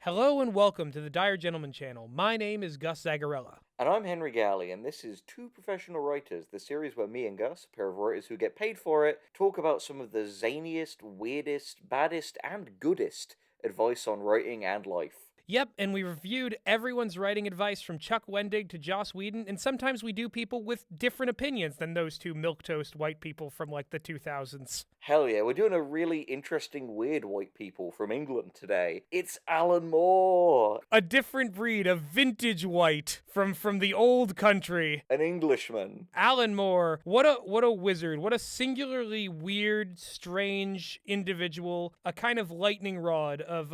Hello and welcome to the Dire Gentleman channel. My name is Gus Zagarella. And I'm Henry Galley, and this is Two Professional Writers, the series where me and Gus, a pair of writers who get paid for it, talk about some of the zaniest, weirdest, baddest, and goodest advice on writing and life. Yep, and we reviewed everyone's writing advice from Chuck Wendig to Joss Whedon, and sometimes we do people with different opinions than those two milquetoast white people from like the 2000s. Hell yeah, we're doing a really interesting, weird white people from England today. It's Alan Moore, A different breed, a vintage white from the old country. an Englishman. Alan Moore, what a wizard, what a singularly weird, strange individual, a kind of lightning rod of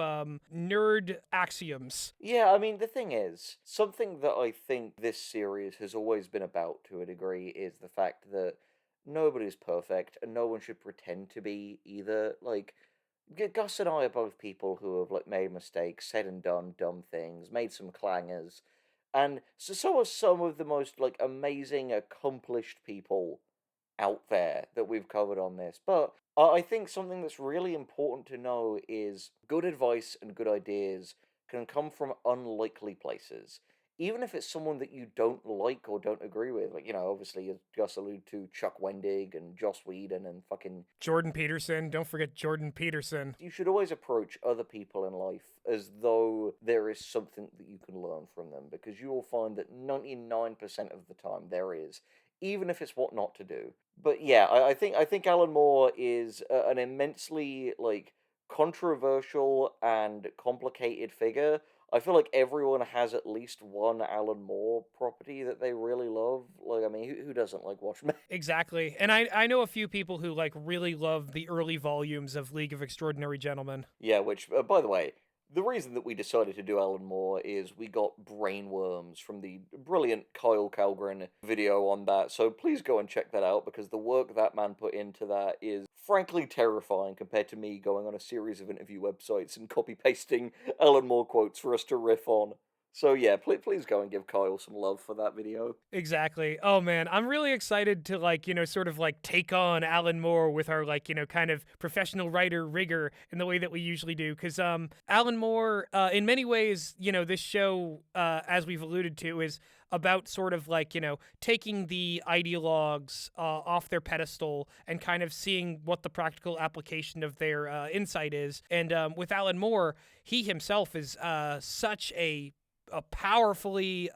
nerd axioms. Yeah, I mean, the thing is, something that I think this series has always been about to a degree is the fact that nobody's perfect and no one should pretend to be either. Like, Gus and I are both people who have, like, made mistakes, said and done dumb things, made some clangers. And so are some of the most, like, amazing, accomplished people out there that we've covered on this. But I think something that's really important to know is good advice and good ideas can come from unlikely places. Even if it's someone that you don't like or don't agree with, like, obviously, as Gus alluded to, Chuck Wendig and Joss Whedon and fucking. Jordan Peterson, don't forget Jordan Peterson. You should always approach other people in life as though there is something that you can learn from them, because you will find that 99% of the time there is, even if it's what not to do. But yeah, I think Alan Moore is an immensely, like, controversial and complicated figure. I feel like everyone has at least one Alan Moore property that they really love. Like, I mean, who doesn't like Watchmen? Exactly. And I know a few people who like really love the early volumes of League of Extraordinary Gentlemen. Yeah, which, by the way, the reason that we decided to do Alan Moore is we got brainworms from the brilliant Kyle Calgren video on that, so please go and check that out, because the work that man put into that is frankly terrifying compared to me going on a series of interview websites and copy-pasting Alan Moore quotes for us to riff on. So yeah, please go and give Kyle some love for that video. Exactly. Oh man, I'm really excited to like, sort of like take on Alan Moore with our like, kind of professional writer rigor in the way that we usually do. Cause Alan Moore, in many ways, this show, as we've alluded to, is about sort of like, taking the ideologues off their pedestal and kind of seeing what the practical application of their insight is. And with Alan Moore, he himself is such a powerfully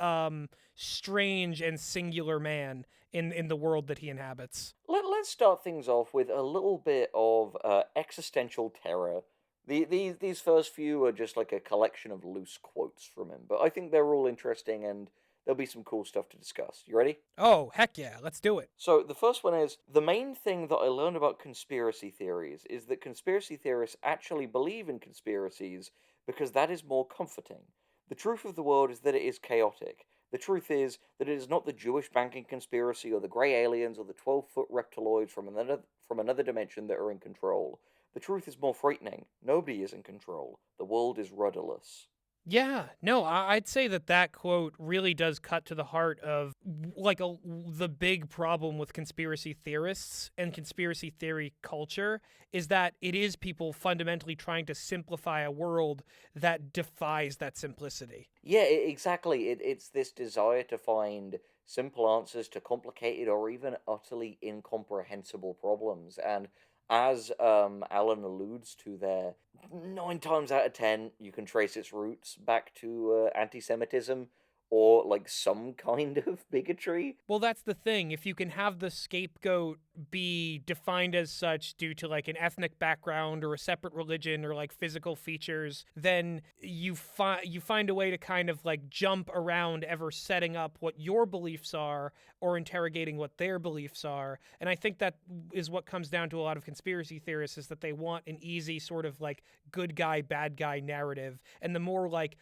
strange and singular man in the world that he inhabits. Let's start things off with a little bit of existential terror. These first few are just like a collection of loose quotes from him, but I think they're all interesting and there'll be some cool stuff to discuss. You ready? Oh, heck yeah, let's do it. So, the first one is the main thing that I learned about conspiracy theories is that conspiracy theorists actually believe in conspiracies because that is more comforting. The truth of the world is that it is chaotic. The truth is that it is not the Jewish banking conspiracy or the grey aliens or the 12-foot reptiloids from another dimension that are in control. The truth is more frightening. Nobody is in control. The world is rudderless. Yeah, no, I'd say that quote really does cut to the heart of like the big problem with conspiracy theorists and conspiracy theory culture is that it is people fundamentally trying to simplify a world that defies that simplicity. Yeah, exactly. It's this desire to find simple answers to complicated or even utterly incomprehensible problems. And as Alan alludes to there, 9 times out of 10, you can trace its roots back to anti Semitism or like some kind of bigotry. Well, that's the thing. If you can have the scapegoat be defined as such due to like an ethnic background or a separate religion or like physical features, then you find a way to kind of like jump around ever setting up what your beliefs are or interrogating what their beliefs are. And I think that is what comes down to a lot of conspiracy theorists is that they want an easy sort of like good guy, bad guy narrative. And the more like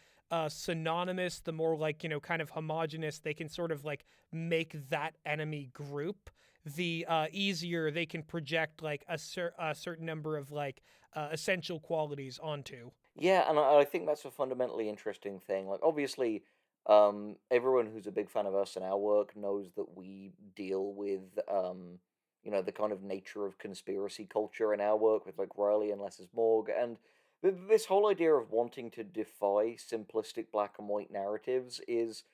synonymous, the more like, kind of homogenous they can sort of like make that enemy group, the easier they can project like a certain number of like essential qualities onto. Yeah, and I think that's a fundamentally interesting thing. Like, obviously, everyone who's a big fan of us and our work knows that we deal with, the kind of nature of conspiracy culture in our work with, like, Riley and Less's Morgue. And This whole idea of wanting to defy simplistic black and white narratives is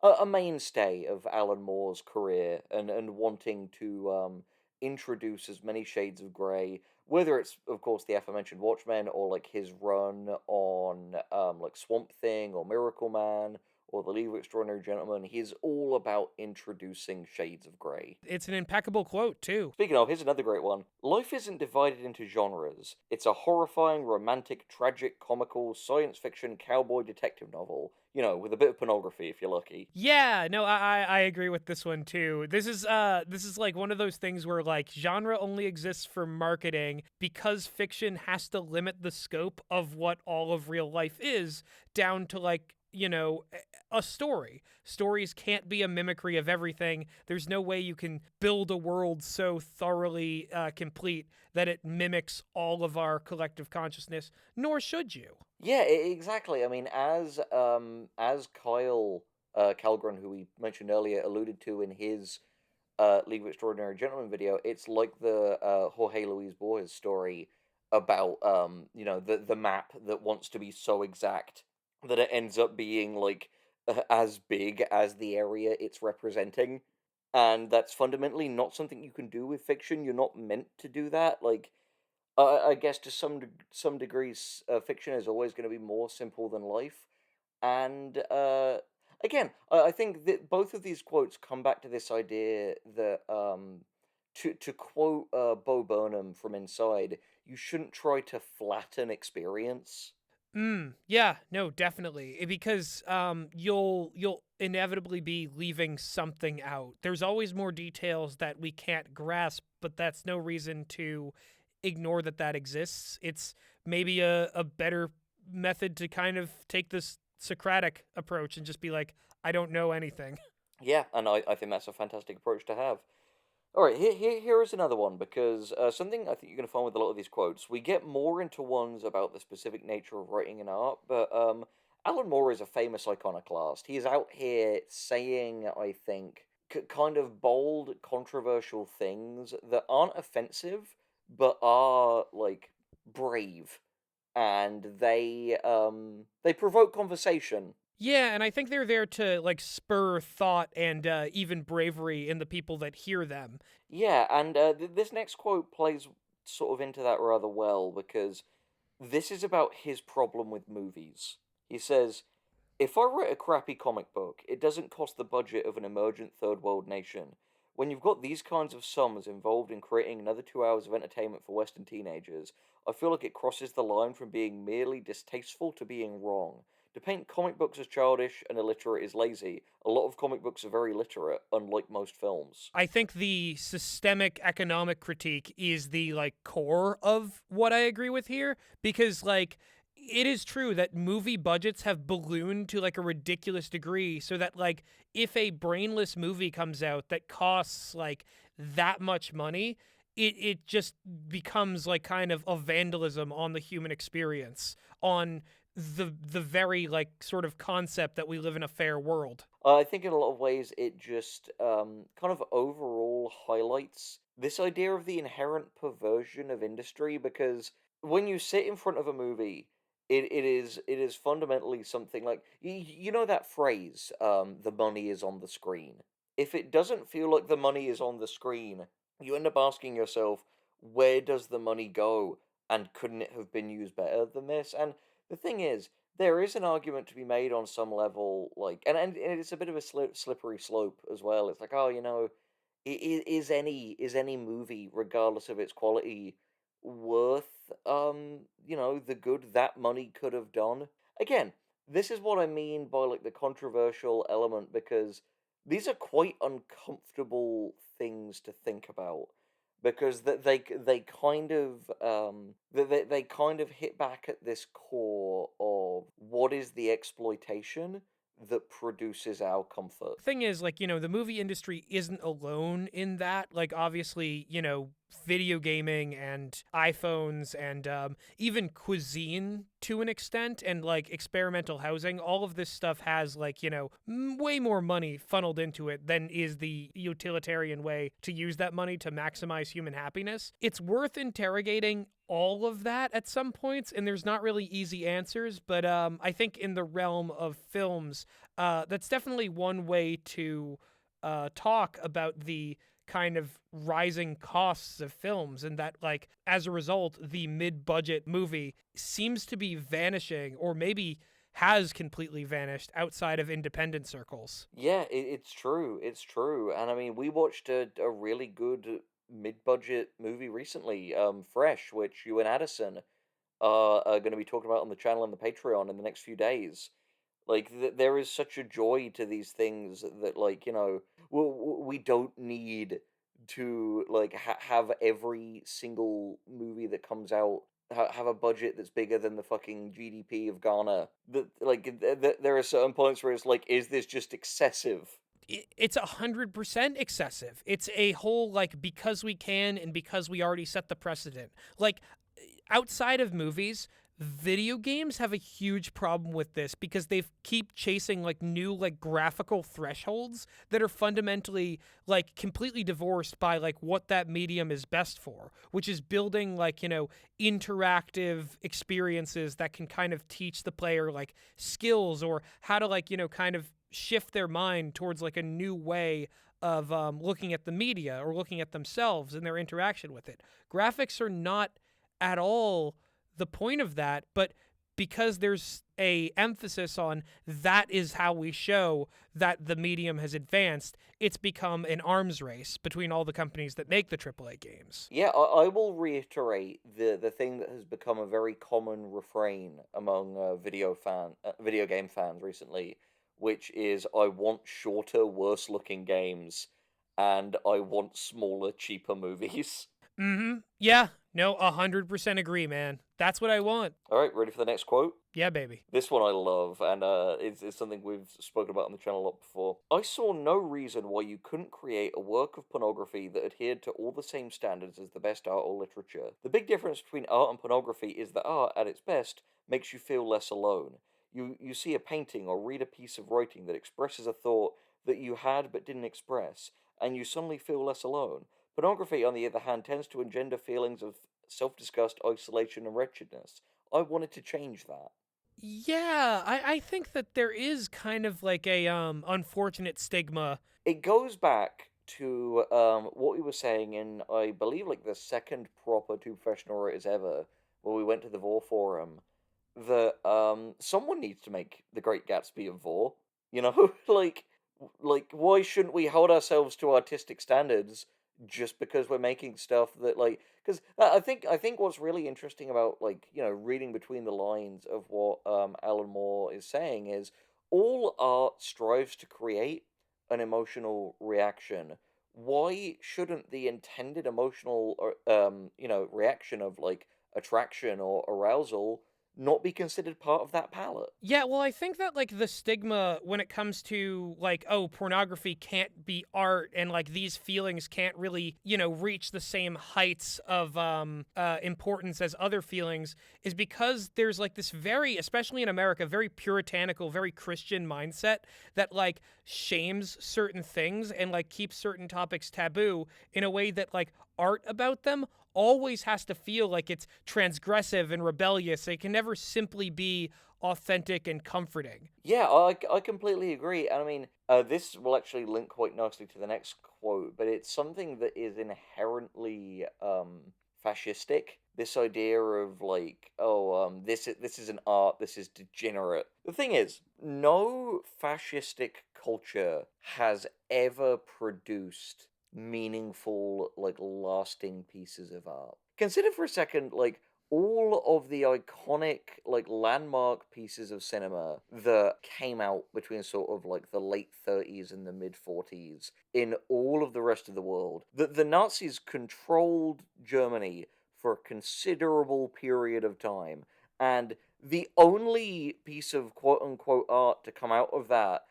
a mainstay of Alan Moore's career, and wanting to introduce as many shades of grey, whether it's, of course, the aforementioned Watchmen, or like his run on like Swamp Thing or Miracle Man or the League of Extraordinary Gentlemen. He's all about introducing shades of grey. It's an impeccable quote, too. Speaking of, here's another great one. Life isn't divided into genres. It's a horrifying, romantic, tragic, comical, science fiction, cowboy detective novel. You know, with a bit of pornography if you're lucky. Yeah, no, I agree with this one too. This is like one of those things where like genre only exists for marketing because fiction has to limit the scope of what all of real life is down to like, you know, a story. Stories can't be a mimicry of everything. There's no way you can build a world so thoroughly complete that it mimics all of our collective consciousness, nor should you. Yeah, exactly. I mean, as Kyle Calgren, who we mentioned earlier, alluded to in his League of Extraordinary Gentlemen video, it's like the Jorge Luis Borges story about you know, the map that wants to be so exact that it ends up being like as big as the area it's representing, and that's fundamentally not something you can do with fiction. You're not meant to do that. Like, I guess to some degrees, fiction is always going to be more simple than life. And again, I think that both of these quotes come back to this idea that, to quote Bo Burnham from Inside, you shouldn't try to flatten experience. Yeah, no, definitely. Because you'll inevitably be leaving something out. There's always more details that we can't grasp, but that's no reason to ignore that exists. It's maybe a better method to kind of take this Socratic approach and just be like, I don't know anything. Yeah, and I think that's a fantastic approach to have. All right, here is another one, because something I think you're going to find with a lot of these quotes, we get more into ones about the specific nature of writing and art, but Alan Moore is a famous iconoclast. He is out here saying, I think, kind of bold, controversial things that aren't offensive, but are like brave, and they provoke conversation. Yeah, and I think they're there to like spur thought and even bravery in the people that hear them. Yeah, and this next quote plays sort of into that rather well, because this is about his problem with movies. He says, "If I write a crappy comic book, it doesn't cost the budget of an emergent third world nation. When you've got these kinds of sums involved in creating another 2 hours of entertainment for Western teenagers, I feel like it crosses the line from being merely distasteful to being wrong. To paint comic books as childish and illiterate is lazy. A lot of comic books are very literate, unlike most films." I think the systemic economic critique is the like core of what I agree with here, because like it is true that movie budgets have ballooned to like a ridiculous degree, so that like if a brainless movie comes out that costs like that much money, it just becomes like kind of a vandalism on the human experience, on the very like sort of concept that we live in a fair world. I think in a lot of ways it just kind of overall highlights this idea of the inherent perversion of industry, because when you sit in front of a movie, it is fundamentally something like, you know that phrase, the money is on the screen. If it doesn't feel like the money is on the screen, you end up asking yourself, where does the money go? And couldn't it have been used better than this? And the thing is, there is an argument to be made on some level, like, and it's a bit of a slippery slope as well. It's like, oh, you know, is any movie, regardless of its quality, worth you know, the good that money could have done? Again, this is what I mean by like the controversial element, because these are quite uncomfortable things to think about, because they kind of they kind of hit back at this core of what is the exploitation that produces our comfort. Thing is, like, you know, the movie industry isn't alone in that. Like, obviously, you know, video gaming and iPhones and even cuisine to an extent, and like experimental housing, all of this stuff has like, you know, way more money funneled into it than is the utilitarian way to use that money to maximize human happiness. It's worth interrogating all of that at some points, and there's not really easy answers. But I think in the realm of films, that's definitely one way to talk about the kind of rising costs of films, and that, like, as a result, the mid-budget movie seems to be vanishing, or maybe has completely vanished outside of independent circles. Yeah, it's true. It's true. And I mean, we watched a really good mid-budget movie recently, Fresh, which you and Addison are going to be talking about on the channel and the Patreon in the next few days. Like, there is such a joy to these things that, like, we don't need to, like, have every single movie that comes out have a budget that's bigger than the fucking GDP of Ghana. That, like, there are certain points where it's like, is this just excessive? It's 100% excessive. It's a whole, like, because we can and because we already set the precedent. Like, outside of movies, video games have a huge problem with this because they keep chasing, like, new, like, graphical thresholds that are fundamentally, like, completely divorced by, like, what that medium is best for, which is building, like, interactive experiences that can kind of teach the player, like, skills, or how to, like, kind of shift their mind towards, like, a new way of looking at the media or looking at themselves and their interaction with it. Graphics are not at all the point of that, but because there's a emphasis on that is how we show that the medium has advanced, it's become an arms race between all the companies that make the AAA games. Yeah, I will reiterate the thing that has become a very common refrain among video game fans recently, which is I want shorter, worse looking games, and I want smaller, cheaper movies. Yeah, no, 100% agree, man. That's what I want. All right, ready for the next quote? Yeah, baby. This one I love, and it's something we've spoken about on the channel a lot before. I saw no reason why you couldn't create a work of pornography that adhered to all the same standards as the best art or literature. The big difference between art and pornography is that art, at its best, makes you feel less alone. You see a painting or read a piece of writing that expresses a thought that you had but didn't express, and you suddenly feel less alone. Pornography, on the other hand, tends to engender feelings of self-disgust, isolation, and wretchedness. I wanted to change that. Yeah, I think that there is kind of like a unfortunate stigma. It goes back to what we were saying in, I believe, like the second proper Two Professional Writers ever, where we went to the Vor forum, that someone needs to make The Great Gatsby of Vor. You know, like why shouldn't we hold ourselves to artistic standards just because we're making stuff that, like, because I think what's really interesting about, like, reading between the lines of what Alan Moore is saying is all art strives to create an emotional reaction. Why shouldn't the intended emotional reaction of, like, attraction or arousal not be considered part of that palette? Yeah, well, I think that, like, the stigma when it comes to, like, oh, pornography can't be art, and, like, these feelings can't really, reach the same heights of importance as other feelings, is because there's, like, this very, especially in America, very puritanical, very Christian mindset that, like, shames certain things and, like, keeps certain topics taboo in a way that, like, art about them always has to feel like it's transgressive and rebellious. It can never simply be authentic and comforting. Yeah, I completely agree. And I mean, this will actually link quite nicely to the next quote, but it's something that is inherently fascistic. This idea of, like, oh, this is an art, this is degenerate. The thing is, no fascistic culture has ever produced meaningful, like, lasting pieces of art. Consider for a second, like, all of the iconic, like, landmark pieces of cinema that came out between sort of like the late 30s and the mid 40s in all of the rest of the world. The Nazis controlled Germany for a considerable period of time, and the only piece of quote unquote art to come out of that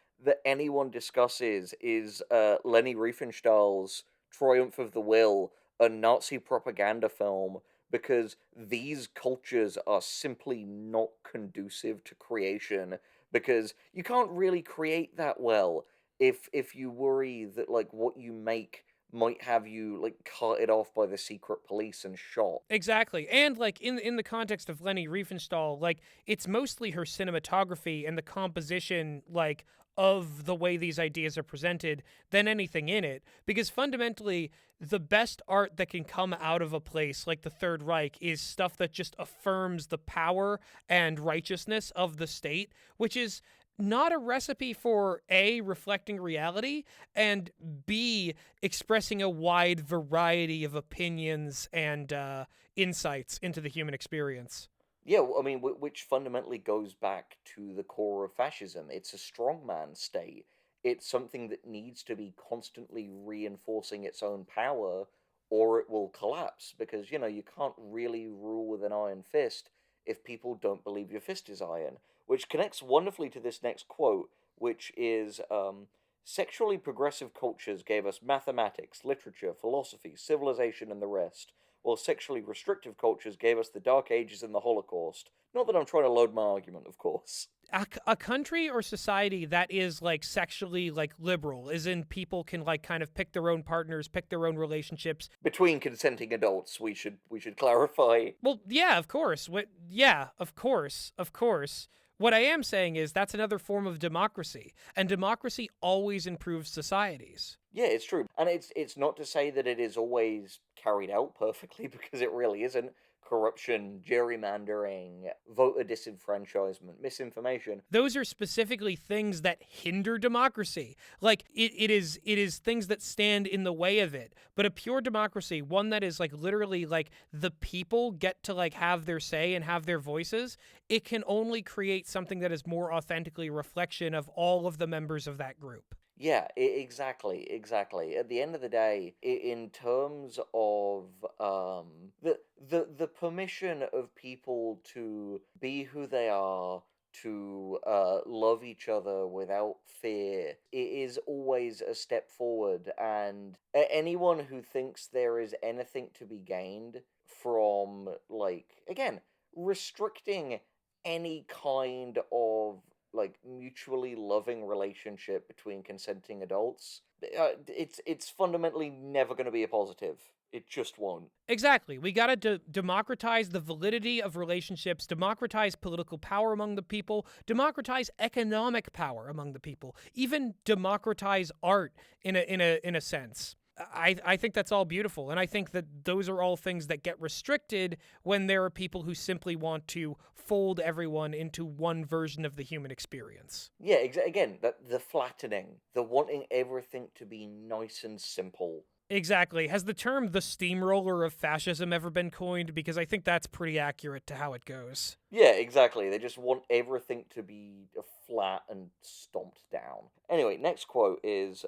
anyone discusses is Leni Riefenstahl's Triumph of the Will, a Nazi propaganda film, because these cultures are simply not conducive to creation, because you can't really create that well if you worry that, like, what you make might have you like carted off by the secret police and shot. Exactly. And like in the context of Leni Riefenstahl, like it's mostly her cinematography and the composition like of the way these ideas are presented than anything in it, because fundamentally the best art that can come out of a place like the Third Reich is stuff that just affirms the power and righteousness of the state, which is not a recipe for A, reflecting reality, and B, expressing a wide variety of opinions and insights into the human experience. Yeah, I mean, which fundamentally goes back to the core of fascism. It's a strongman state. It's something that needs to be constantly reinforcing its own power, or it will collapse. Because, you can't really rule with an iron fist if people don't believe your fist is iron. Which connects wonderfully to this next quote, which is sexually progressive cultures gave us mathematics, literature, philosophy, civilization, and the rest, while sexually restrictive cultures gave us the Dark Ages and the Holocaust. Not that I'm trying to load my argument, of course. A country or society that is like sexually like liberal, is in people can like kind of pick their own partners, pick their own relationships Between consenting adults, we should clarify. Well, yeah, of course. Yeah, of course. What I am saying is that's another form of democracy, and democracy always improves societies. Yeah, it's true. And it's not to say that it is always carried out perfectly, because it really isn't. Corruption, gerrymandering, voter disenfranchisement, misinformation. Those are specifically things that hinder democracy. Like it is things that stand in the way of it. But a pure democracy, one that is like literally like the people get to like have their say and have their voices, it can only create something that is more authentically a reflection of all of the members of that group. Yeah, exactly. At the end of the day, in terms of the permission of people to be who they are, to love each other without fear, it is always a step forward. And anyone who thinks there is anything to be gained from, like, again, restricting any kind of like mutually loving relationship between consenting adults, it's fundamentally never going to be a positive. It just won't. Exactly. We got to democratize the validity of relationships, democratize political power among the people, democratize economic power among the people, even democratize art in a sense. I think that's all beautiful, and I think that those are all things that get restricted when there are people who simply want to fold everyone into one version of the human experience. Yeah, again, the flattening, the wanting everything to be nice and simple. Exactly. Has the term the steamroller of fascism ever been coined? Because I think that's pretty accurate to how it goes. Yeah, exactly. They just want everything to be flat and stomped down. Anyway, next quote is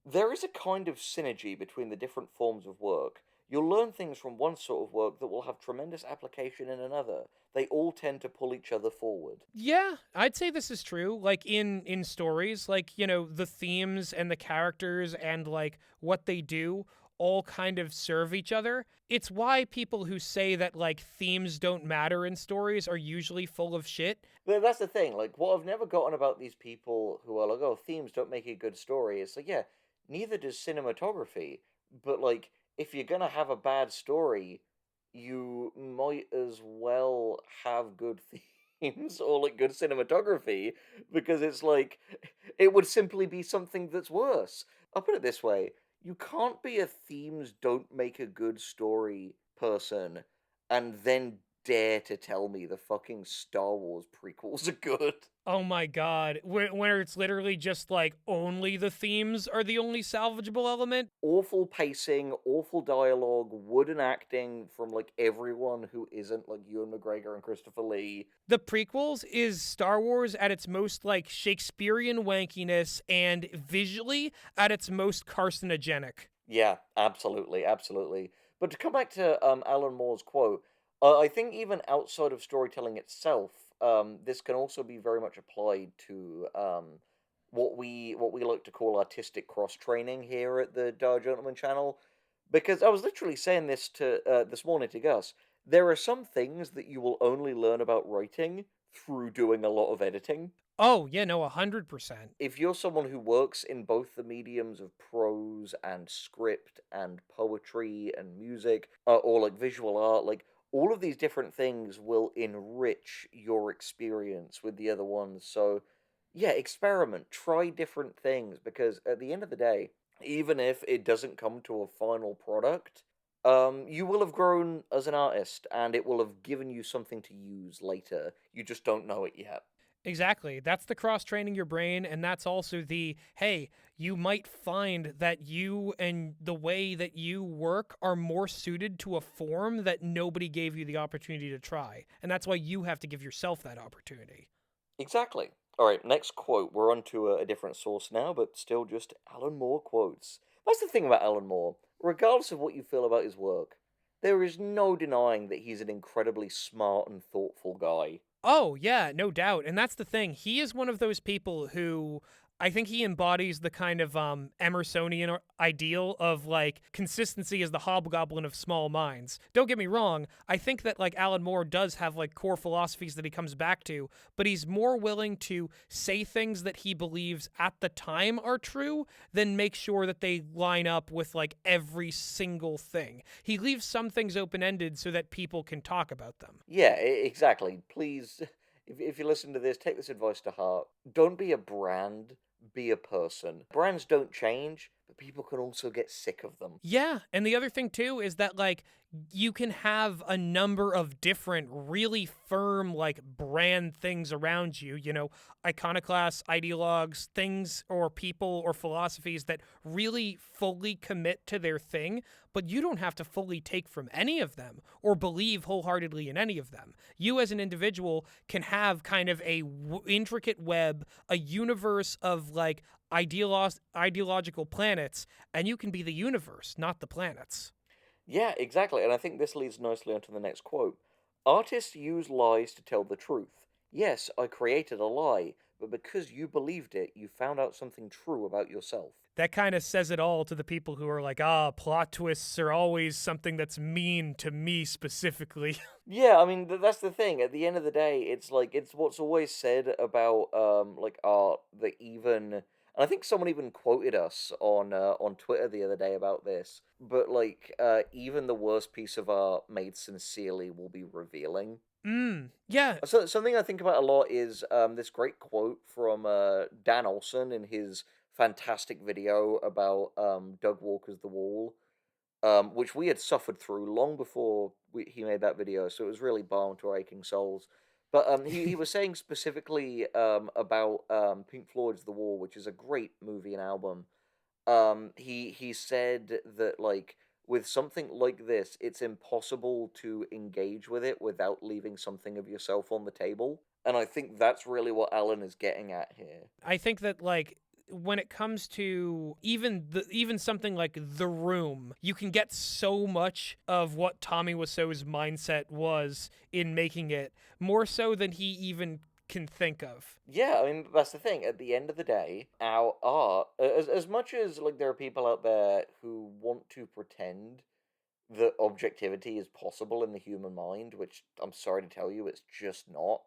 there is a kind of synergy between the different forms of work. You'll learn things from one sort of work that will have tremendous application in another. They all tend to pull each other forward. Yeah, I'd say this is true. Like in stories, like, the themes and the characters and like what they do all kind of serve each other. It's why people who say that like themes don't matter in stories are usually full of shit. But that's the thing. Like, what I've never gotten about these people who are like, oh, themes don't make a good story. It's like, yeah, neither does cinematography. But like, if you're gonna have a bad story, you might as well have good themes or like good cinematography, because it's like it would simply be something that's worse. I'll put it this way: you can't be a themes don't make a good story person and then dare to tell me the fucking Star Wars prequels are good. Oh my god, where it's literally just like only the themes are the only salvageable element. Awful pacing, awful dialogue, wooden acting from like everyone who isn't like Ewan McGregor and Christopher Lee. The prequels is Star Wars at its most like Shakespearean wankiness and visually at its most carcinogenic. Yeah, absolutely. But to come back to Alan Moore's quote, I think even outside of storytelling itself, this can also be very much applied to what we like to call artistic cross training here at the Dire Gentleman channel. Because I was literally saying this to this morning to Gus. There are some things that you will only learn about writing through doing a lot of editing. Oh, yeah, no, 100%. If you're someone who works in both the mediums of prose and script and poetry and music, or like visual art, like all of these different things will enrich your experience with the other ones. So, yeah, experiment, try different things, because at the end of the day, even if it doesn't come to a final product, you will have grown as an artist and it will have given you something to use later. You just don't know it yet. Exactly. That's the cross training your brain. And that's also the hey, you might find that you and the way that you work are more suited to a form that nobody gave you the opportunity to try. And that's why you have to give yourself that opportunity. Exactly. All right, next quote. We're on to a different source now, but still just Alan Moore quotes. That's the thing about Alan Moore. Regardless of what you feel about his work, there is no denying that he's an incredibly smart and thoughtful guy. Oh, yeah, no doubt. And that's the thing. He is one of those people who I think he embodies the kind of Emersonian ideal of like consistency is the hobgoblin of small minds. Don't get me wrong. I think that like Alan Moore does have like core philosophies that he comes back to, but he's more willing to say things that he believes at the time are true than make sure that they line up with like every single thing. He leaves some things open ended so that people can talk about them. Yeah, exactly. Please, if you listen to this, take this advice to heart. Don't be a brand, be a person. Brands don't change, but people can also get sick of them. Yeah, and the other thing too is that like you can have a number of different really firm like brand things around you, you know, iconoclasts, ideologues, things or people or philosophies that really fully commit to their thing, but you don't have to fully take from any of them or believe wholeheartedly in any of them. You as an individual can have kind of a intricate web, a universe of like ideological planets, and you can be the universe, not the planets. Yeah, exactly. And I think this leads nicely onto the next quote. Artists use lies to tell the truth. Yes, I created a lie, but because you believed it, you found out something true about yourself. That kind of says it all to the people who are like, plot twists are always something that's mean to me specifically. Yeah, I mean that's the thing. At the end of the day, it's like it's what's always said about like art that even and I think someone even quoted us on Twitter the other day about this. But like even the worst piece of art made sincerely will be revealing. Yeah. So something I think about a lot is this great quote from Dan Olson in his fantastic video about Doug Walker's The Wall, which we had suffered through long before he made that video, so it was really balm to our aching souls. But he was saying specifically about Pink Floyd's The Wall, which is a great movie and album. He said that like with something like this, it's impossible to engage with it without leaving something of yourself on the table. And I think that's really what Alan is getting at here. I think that like when it comes to even something like The Room, you can get so much of what Tommy Wiseau's mindset was in making it, more so than he even can think of. Yeah, I mean that's the thing. At the end of the day, our art, as much as like there are people out there who want to pretend that objectivity is possible in the human mind, which I'm sorry to tell you, it's just not.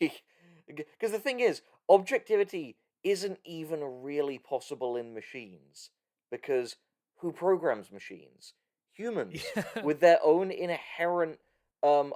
Because the thing is, objectivity isn't even really possible in machines. Because who programs machines? Humans, Yeah. with their own inherent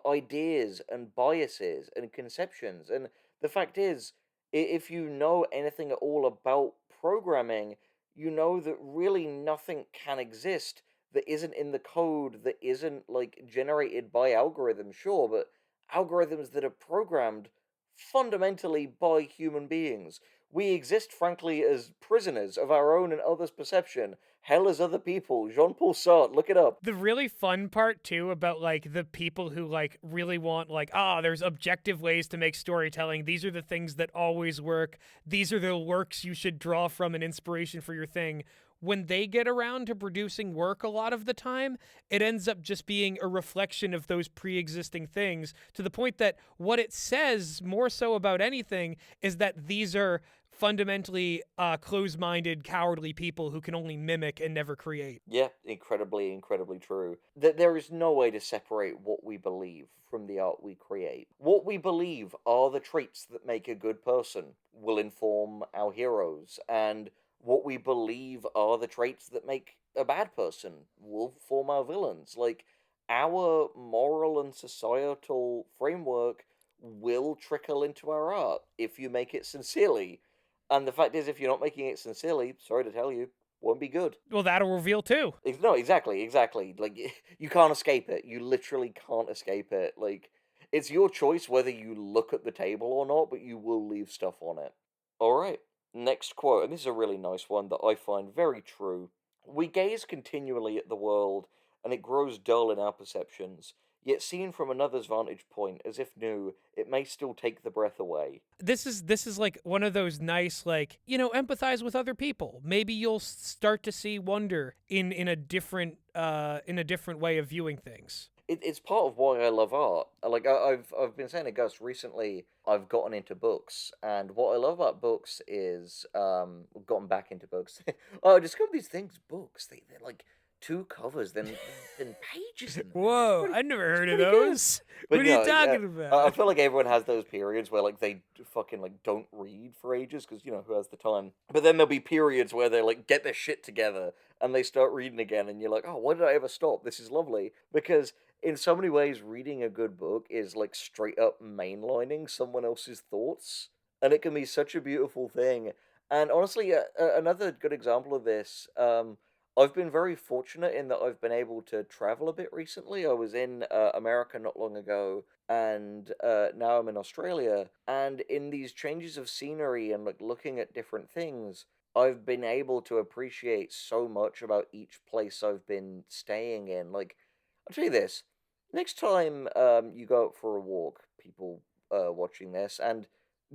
ideas and biases and conceptions. And the fact is, if you know anything at all about programming, you know that really nothing can exist that isn't in the code, that isn't like generated by algorithms, sure, but algorithms that are programmed fundamentally by human beings. We exist, frankly, as prisoners of our own and others' perception. Hell as other people. Jean Paul Sartre, look it up. The really fun part too about like the people who like really want like there's objective ways to make storytelling, these are the things that always work, these are the works you should draw from and inspiration for your thing. When they get around to producing work a lot of the time, it ends up just being a reflection of those pre-existing things, to the point that what it says more so about anything is that these are fundamentally closed-minded, cowardly people who can only mimic and never create. Yeah, incredibly, incredibly true. That there is no way to separate what we believe from the art we create. What we believe are the traits that make a good person. will inform our heroes, and what we believe are the traits that make a bad person will form our villains. Like, our moral and societal framework will trickle into our art if you make it sincerely. And the fact is, if you're not making it sincerely, sorry to tell you, won't be good. Well, that'll reveal too. No, exactly. Like, you can't escape it. You literally can't escape it. Like, it's your choice whether you look at the table or not, but you will leave stuff on it. All right. Next quote, and this is a really nice one that I find very true. We gaze continually at the world, and it grows dull in our perceptions. Yet seen from another's vantage point, as if new, it may still take the breath away. This is like one of those nice, like, empathize with other people. Maybe you'll start to see wonder in a different way of viewing things. It's part of why I love art. Like, I've been saying to Gus recently, I've gotten into books, and what I love about books is gotten back into books. Oh, I discovered these things, books. They're like two covers, then pages in them. Whoa, I never heard of pretty good. those. But What are you talking I about? feel like everyone has those periods where like they fucking like don't read for ages because who has the time. But then there'll be periods where they like get their shit together and they start reading again, and you're like, oh, why did I ever stop? This is lovely because in so many ways, reading a good book is like straight up mainlining someone else's thoughts, and it can be such a beautiful thing. And honestly, another good example of this. I've been very fortunate in that I've been able to travel a bit recently. I was in America not long ago, and now I'm in Australia. And in these changes of scenery and like looking at different things, I've been able to appreciate so much about each place I've been staying in. Like, I'll tell you this: next time you go out for a walk, people watching this, and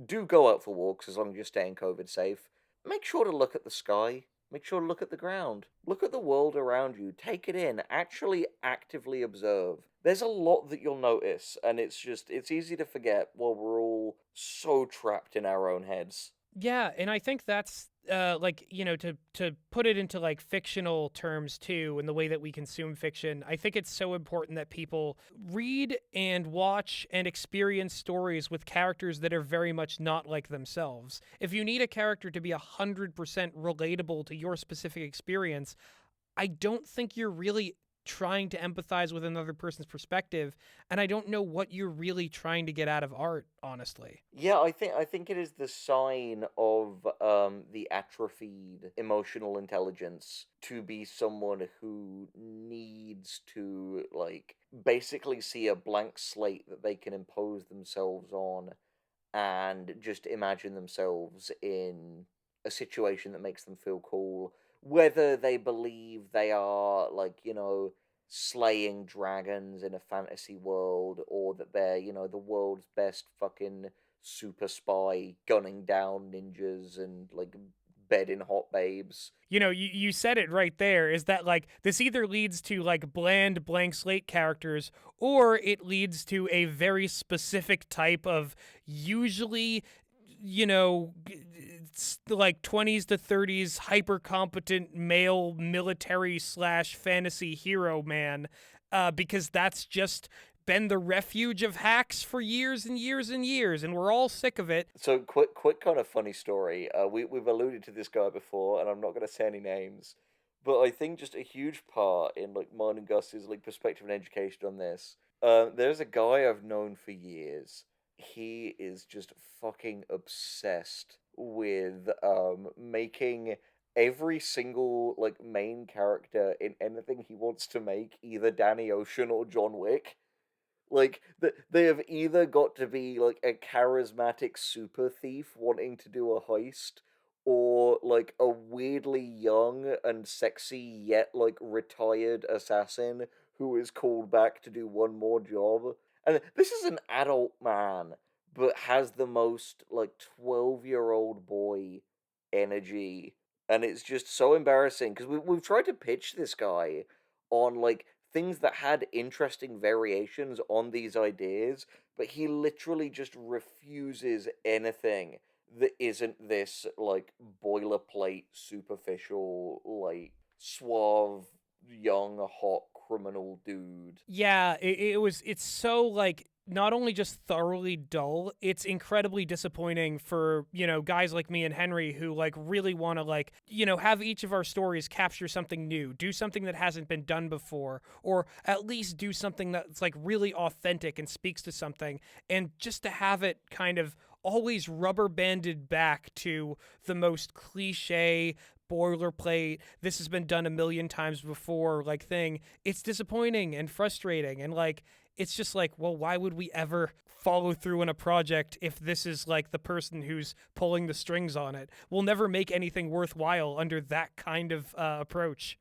do go out for walks as long as you're staying COVID safe, make sure to look at the sky. Make sure to look at the ground. Look at the world around you. Take it in. Actually actively observe. There's a lot that you'll notice, and it's easy to forget while we're all so trapped in our own heads. Yeah, and I think that's like, to put it into like fictional terms too, and the way that we consume fiction. I think it's so important that people read and watch and experience stories with characters that are very much not like themselves. If you need a character to be 100% relatable to your specific experience, I don't think you're really trying to empathize with another person's perspective, and I don't know what you're really trying to get out of art, honestly. Yeah, I think it is the sign of the atrophied emotional intelligence to be someone who needs to like basically see a blank slate that they can impose themselves on and just imagine themselves in a situation that makes them feel cool, whether they believe they are like slaying dragons in a fantasy world, or that they're the world's best fucking super spy gunning down ninjas and like bedding hot babes. You said it right there, is that like this either leads to like bland blank slate characters, or it leads to a very specific type of, usually, like 20s to 30s hyper competent male military slash fantasy hero man, because that's just been the refuge of hacks for years and years and years, and we're all sick of it. So quick kind of funny story. We've alluded to this guy before, and I'm not going to say any names, but I think just a huge part in like mine and Gus's like perspective and education on this. There's a guy I've known for years. He is just fucking obsessed with making every single like main character in anything he wants to make either Danny Ocean or John Wick. Like they have either got to be like a charismatic super thief wanting to do a heist, or like a weirdly young and sexy yet like retired assassin who is called back to do one more job. And this is an adult man, but has the most like 12-year-old boy energy. And it's just so embarrassing because we've tried to pitch this guy on like things that had interesting variations on these ideas, but he literally just refuses anything that isn't this like boilerplate, superficial, like suave, young, hot criminal dude. Yeah, it's so like not only just thoroughly dull, it's incredibly disappointing for, guys like me and Henry who like really want to like, have each of our stories capture something new, do something that hasn't been done before, or at least do something that's like really authentic and speaks to something. And just to have it kind of always rubber banded back to the most cliche, boilerplate, this has been done a million times before, like thing, it's disappointing and frustrating. And like, it's just like, well, why would we ever follow through on a project if this is like the person who's pulling the strings on it? We'll never make anything worthwhile under that kind of approach.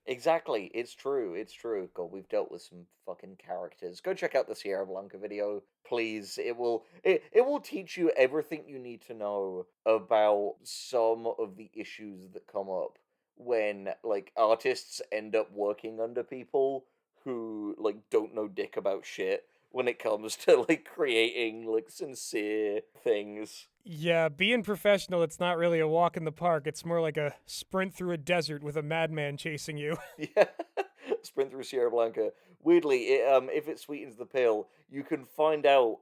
Exactly, it's true, it's true. God, we've dealt with some fucking characters. Go check out the Sierrablanca video, please. It will teach you everything you need to know about some of the issues that come up when like artists end up working under people who like don't know dick about shit when it comes to like creating like sincere things. Yeah, being professional, it's not really a walk in the park. It's more like a sprint through a desert with a madman chasing you. Yeah, sprint through Sierra Blanca. Weirdly, if it sweetens the pill, you can find out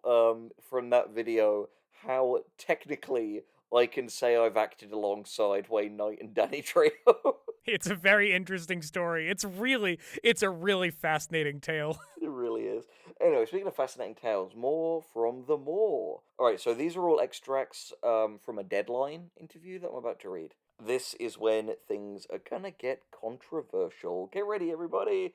from that video how technically I can say I've acted alongside Wayne Knight and Danny Trejo. It's a very interesting story. It's a really fascinating tale. It really is. Anyway, speaking of fascinating tales, more from the more. Alright, so these are all extracts from a Deadline interview that I'm about to read. This is when things are gonna get controversial. Get ready, everybody!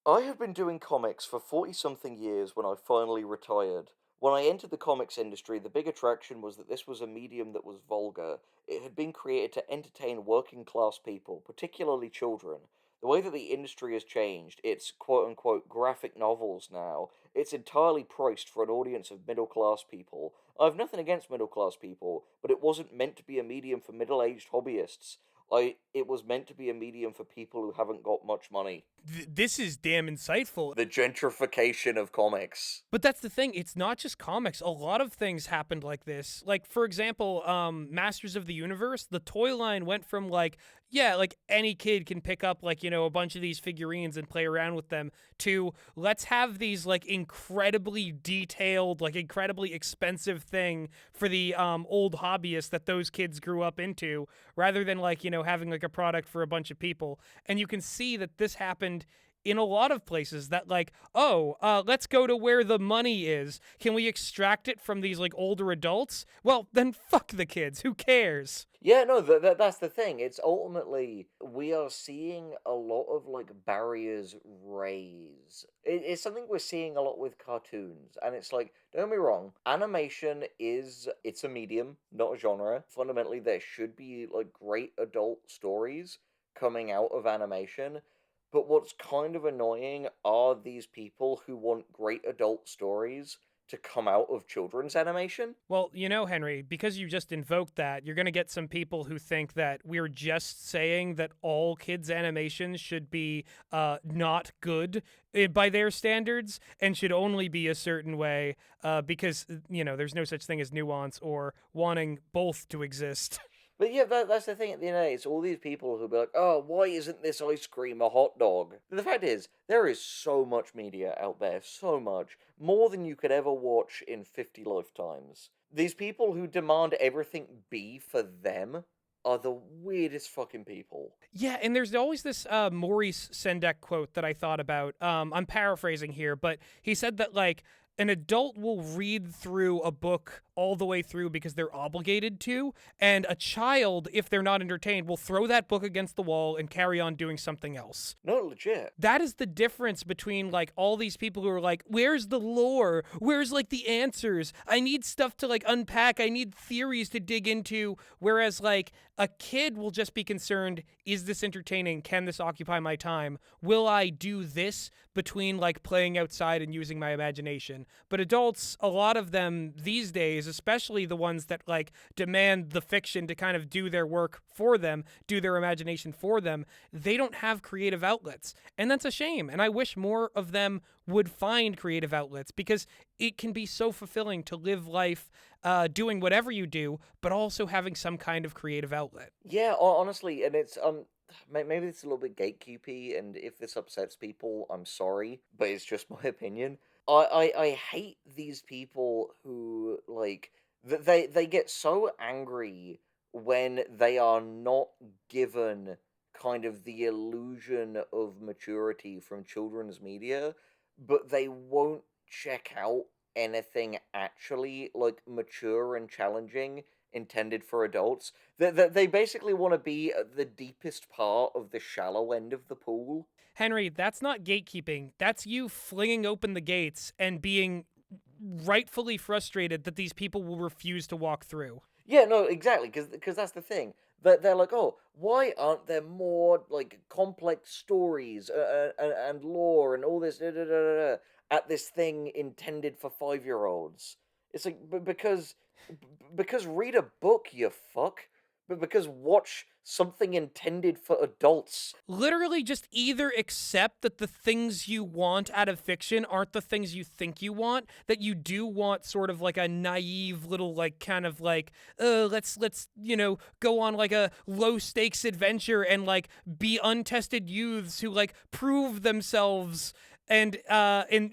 I have been doing comics for 40-something years when I finally retired. When I entered the comics industry, the big attraction was that this was a medium that was vulgar. It had been created to entertain working class people, particularly children. The way that the industry has changed, it's quote unquote graphic novels now. It's entirely priced for an audience of middle class people. I have nothing against middle class people, but it wasn't meant to be a medium for middle aged hobbyists. It was meant to be a medium for people who haven't got much money. This is damn insightful. The gentrification of comics. But that's the thing, it's not just comics. A lot of things happened like this. Like, for example, Masters of the Universe, the toy line went from like, yeah, like any kid can pick up like, a bunch of these figurines and play around with them, to let's have these like incredibly detailed, like incredibly expensive thing for the old hobbyists that those kids grew up into, rather than like, having like a product for a bunch of people. And you can see that this happened in a lot of places, that like, let's go to where the money is. Can we extract it from these like older adults? Well, then fuck the kids. Who cares? Yeah, no, that's the thing. It's ultimately, we are seeing a lot of like barriers raise. It's something we're seeing a lot with cartoons, and it's like, don't get me wrong, animation it's a medium, not a genre. Fundamentally, there should be like great adult stories coming out of animation. But what's kind of annoying are these people who want great adult stories to come out of children's animation. Well, Henry, because you just invoked that, you're going to get some people who think that we're just saying that all kids' animations should be not good by their standards and should only be a certain way because, there's no such thing as nuance or wanting both to exist. But yeah, that's the thing at the end of the day. It's all these people who'll be like, oh, why isn't this ice cream a hot dog? But the fact is, there is so much media out there, so much. More than you could ever watch in 50 lifetimes. These people who demand everything be for them are the weirdest fucking people. Yeah, and there's always this Maurice Sendak quote that I thought about. I'm paraphrasing here, but he said that, like, an adult will read through a book all the way through because they're obligated to, and a child, if they're not entertained, will throw that book against the wall and carry on doing something else. No, legit. That is the difference between, like, all these people who are like, where's the lore? Where's, like, the answers? I need stuff to, like, unpack. I need theories to dig into. Whereas, like, a kid will just be concerned, is this entertaining? Can this occupy my time? Will I do this between, like, playing outside and using my imagination? But adults, a lot of them these days, especially the ones that like demand the fiction to kind of do their work for them, do their imagination for them, they don't have creative outlets. And that's a shame. And I wish more of them would find creative outlets, because it can be so fulfilling to live life doing whatever you do, but also having some kind of creative outlet. Yeah, honestly, and it's maybe it's a little bit gatekeepy, and if this upsets people, I'm sorry, but it's just my opinion. I hate these people who, like, they get so angry when they are not given kind of the illusion of maturity from children's media, but they won't check out anything actually, like, mature and challenging intended for adults. They basically want to be at the deepest part of the shallow end of the pool. Henry, that's not gatekeeping. That's you flinging open the gates and being rightfully frustrated that these people will refuse to walk through. Yeah, no, exactly, because that's the thing. They're like, oh, why aren't there more like complex stories and lore and all this at this thing intended for 5-year-olds? It's like because read a book, you fuck. But because watch something intended for adults. Literally, just either accept that the things you want out of fiction aren't the things you think you want, that you do want sort of like a naive little, like, kind of like, let's, go on like a low stakes adventure and like be untested youths who like prove themselves. And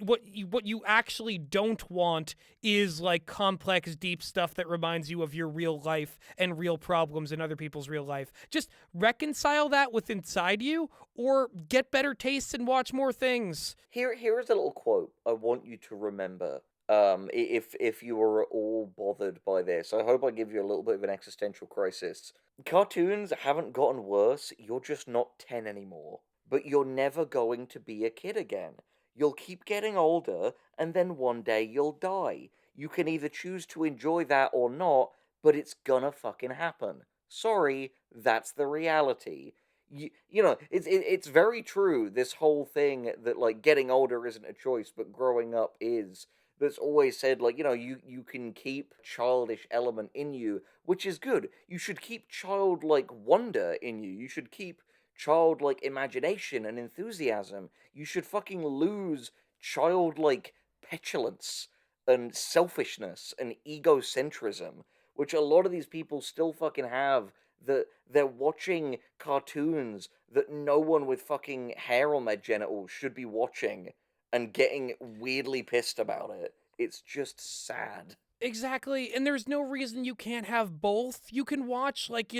what you actually don't want is like complex, deep stuff that reminds you of your real life and real problems in other people's real life. Just reconcile that with inside you, or get better tastes and watch more things. Here's a little quote I want you to remember. If you were at all bothered by this, I hope I give you a little bit of an existential crisis. Cartoons haven't gotten worse. You're just not 10 anymore. But you're never going to be a kid again. You'll keep getting older, and then one day you'll die. You can either choose to enjoy that or not, but it's gonna fucking happen. Sorry, that's the reality. It's very true, this whole thing that, like, getting older isn't a choice, but growing up is. That's always said, like, you can keep childish element in you, which is good. You should keep childlike wonder in you. You should keep childlike imagination and enthusiasm. You should fucking lose childlike petulance and selfishness and egocentrism, which a lot of these people still fucking have. That they're watching cartoons that no one with fucking hair on their genitals should be watching and getting weirdly pissed about it. It's just sad. Exactly, and there's no reason you can't have both. You can watch, like,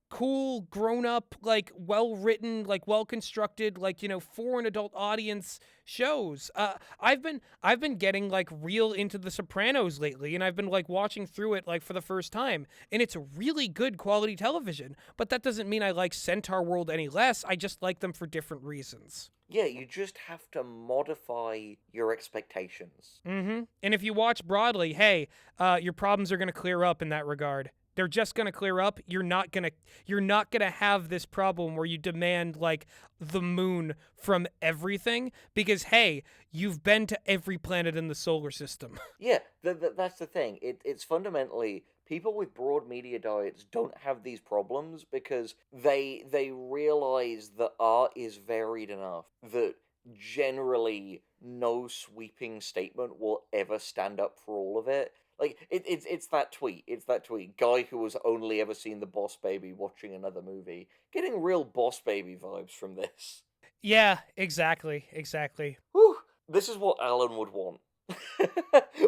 cool, grown up, like, well written, like, well constructed, like, for an adult audience shows. I've been getting like real into The Sopranos lately, and I've been like watching through it like for the first time, and it's really good quality television. But that doesn't mean I like Centaur World any less. I just like them for different reasons. Yeah, you just have to modify your expectations. Mm-hmm. And if you watch broadly, hey, your problems are going to clear up in that regard. They're just going to clear up. You're not going to have this problem where you demand like the moon from everything because hey, you've been to every planet in the solar system. Yeah, that's the thing. It's fundamentally people with broad media diets don't have these problems because they realize that art is varied enough that generally no sweeping statement will ever stand up for all of it. Like it's that tweet. It's that tweet. Guy who has only ever seen the Boss Baby watching another movie, getting real Boss Baby vibes from this. Yeah, exactly. Whew, this is what Alan would want.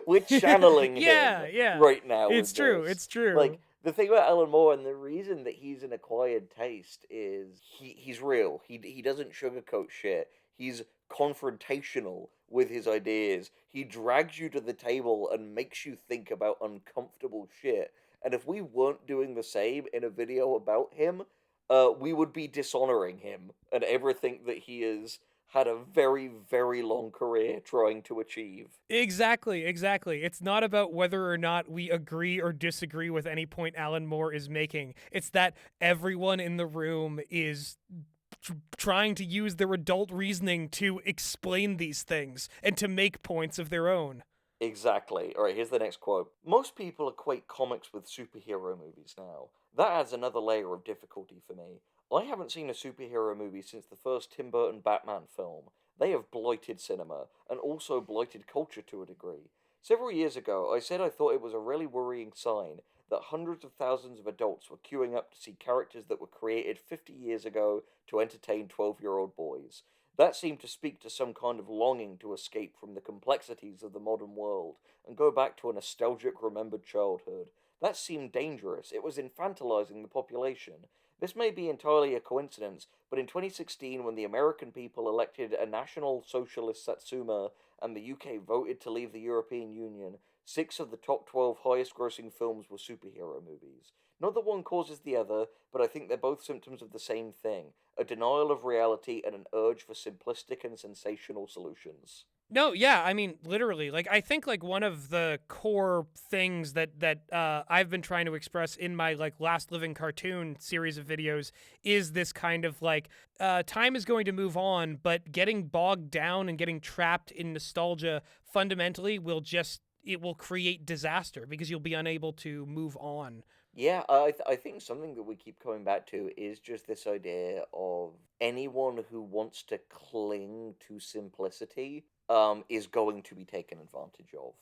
We're channeling him Yeah. right now. It's with true. this. It's true. Like the thing about Alan Moore, and the reason that he's an acquired taste is he's real. He doesn't sugarcoat shit. He's confrontational with his ideas. He drags you to the table and makes you think about uncomfortable shit. And if we weren't doing the same in a video about him, we would be dishonoring him and everything that he has had a very, very long career trying to achieve. Exactly. It's not about whether or not we agree or disagree with any point Alan Moore is making. It's that everyone in the room is trying to use their adult reasoning to explain these things and to make points of their own. Exactly. Alright, here's the next quote. Most people equate comics with superhero movies now. That adds another layer of difficulty for me. I haven't seen a superhero movie since the first Tim Burton Batman film. They have blighted cinema, and also blighted culture to a degree. Several years ago, I said I thought it was a really worrying sign that hundreds of thousands of adults were queuing up to see characters that were created 50 years ago to entertain 12-year-old boys. That seemed to speak to some kind of longing to escape from the complexities of the modern world and go back to a nostalgic, remembered childhood. That seemed dangerous. It was infantilizing the population. This may be entirely a coincidence, but in 2016, when the American people elected a National Socialist Satsuma and the UK voted to leave the European Union, 6 of the top 12 highest grossing films were superhero movies. Not that one causes the other, but I think they're both symptoms of the same thing, a denial of reality and an urge for simplistic and sensational solutions. No, yeah, I mean, literally, like I think like one of the core things that I've been trying to express in my like Last Living Cartoon series of videos is this kind of like time is going to move on, but getting bogged down and getting trapped in nostalgia fundamentally will just it will create disaster because you'll be unable to move on. Yeah, I think something that we keep coming back to is just this idea of anyone who wants to cling to simplicity is going to be taken advantage of,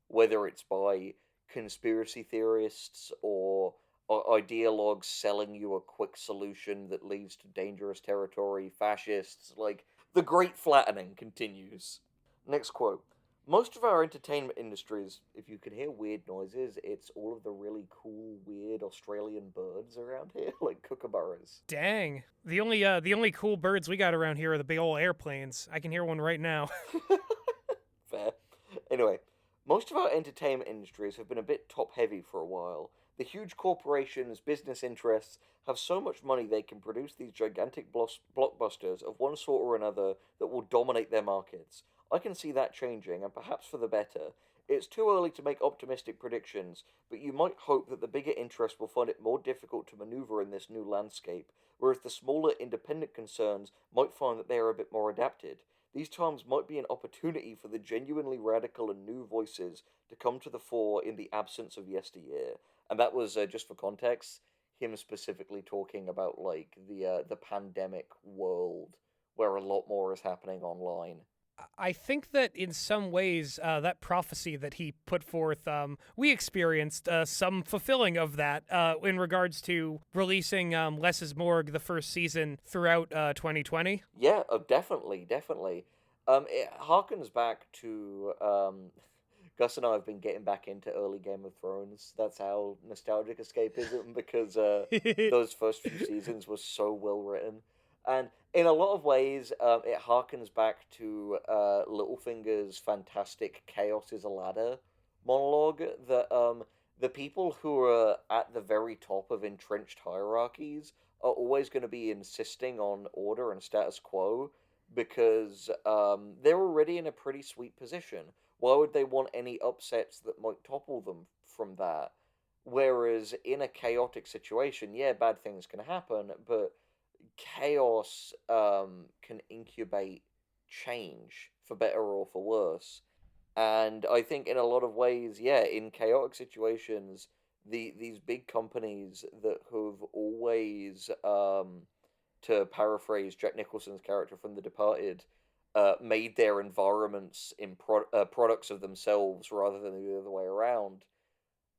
whether it's by conspiracy theorists or ideologues selling you a quick solution that leads to dangerous territory, fascists, like the great flattening continues. Next quote. Most of our entertainment industries, if you can hear weird noises, it's all of the really cool, weird Australian birds around here, like kookaburras. Dang. The only cool birds we got around here are the big old airplanes. I can hear one right now. Fair. Anyway, most of our entertainment industries have been a bit top heavy for a while. The huge corporations, business interests, have so much money they can produce these gigantic blockbusters of one sort or another that will dominate their markets. I can see that changing, and perhaps for the better. It's too early to make optimistic predictions, but you might hope that the bigger interests will find it more difficult to maneuver in this new landscape, whereas the smaller independent concerns might find that they are a bit more adapted. These times might be an opportunity for the genuinely radical and new voices to come to the fore in the absence of yesteryear. And that was, just for context, him specifically talking about like the pandemic world, where a lot more is happening online. I think that in some ways, that prophecy that he put forth, we experienced some fulfilling of that in regards to releasing Less is Morgue, the first season, throughout 2020. Yeah, definitely, definitely. It harkens back to Gus and I have been getting back into early Game of Thrones. That's how nostalgic escapism because those first few seasons were so well written, and in a lot of ways, it harkens back to Littlefinger's fantastic "Chaos is a ladder" monologue. That the people who are at the very top of entrenched hierarchies are always going to be insisting on order and status quo because they're already in a pretty sweet position. Why would they want any upsets that might topple them from that? Whereas in a chaotic situation, yeah, bad things can happen, but chaos can incubate change for better or for worse. And I think in a lot of ways, yeah, in chaotic situations, these big companies that have always, to paraphrase Jack Nicholson's character from The Departed, made their environments in products of themselves rather than the other way around,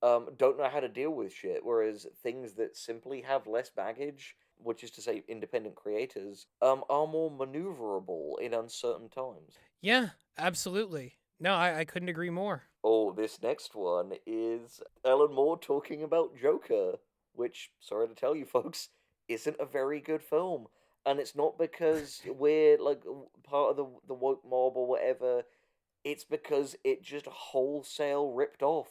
don't know how to deal with shit. Whereas things that simply have less baggage, which is to say independent creators, are more maneuverable in uncertain times. Yeah, absolutely. No, I couldn't agree more. Oh, this next one is Alan Moore talking about Joker, which, sorry to tell you folks, isn't a very good film. And it's not because we're like part of the woke mob or whatever. It's because it just wholesale ripped off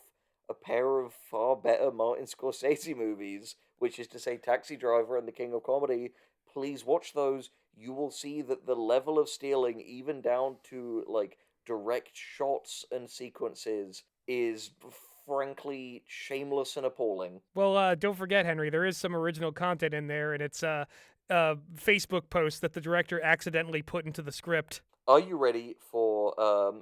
a pair of far better Martin Scorsese movies, which is to say Taxi Driver and The King of Comedy. Please watch those. You will see that the level of stealing, even down to like direct shots and sequences, is frankly shameless and appalling. Well, don't forget, Henry, there is some original content in there, and it's a Facebook post that the director accidentally put into the script. Are you ready for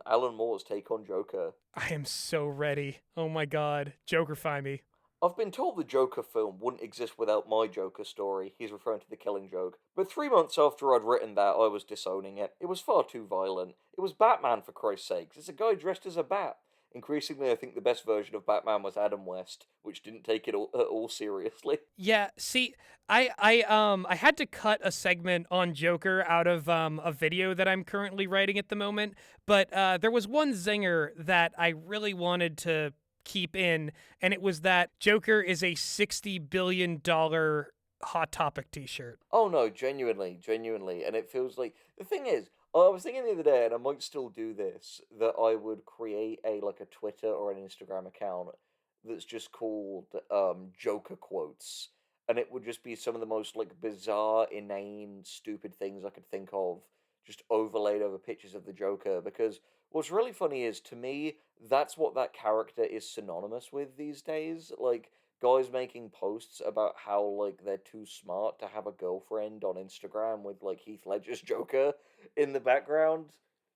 Alan Moore's take on Joker? I am so ready. Oh my god. Jokerfy me. I've been told the Joker film wouldn't exist without my Joker story. He's referring to The Killing Joke. But 3 months after I'd written that, I was disowning it. It was far too violent. It was Batman, for Christ's sakes. It's a guy dressed as a bat. increasingly I think the best version of Batman was Adam West, which didn't take it all seriously. Yeah, see, I had to cut a segment on Joker out of a video that I'm currently writing at the moment, but there was one zinger that I really wanted to keep in, and it was that Joker is a $60 billion Hot Topic t-shirt. Oh no, genuinely, and it feels like the thing is, I was thinking the other day, and I might still do this, that I would create a Twitter or an Instagram account that's just called Joker quotes, and it would just be some of the most like bizarre, inane, stupid things I could think of, just overlaid over pictures of the Joker. Because what's really funny is, to me, that's what that character is synonymous with these days. Like, guys making posts about how like they're too smart to have a girlfriend on Instagram with like Heath Ledger's Joker in the background.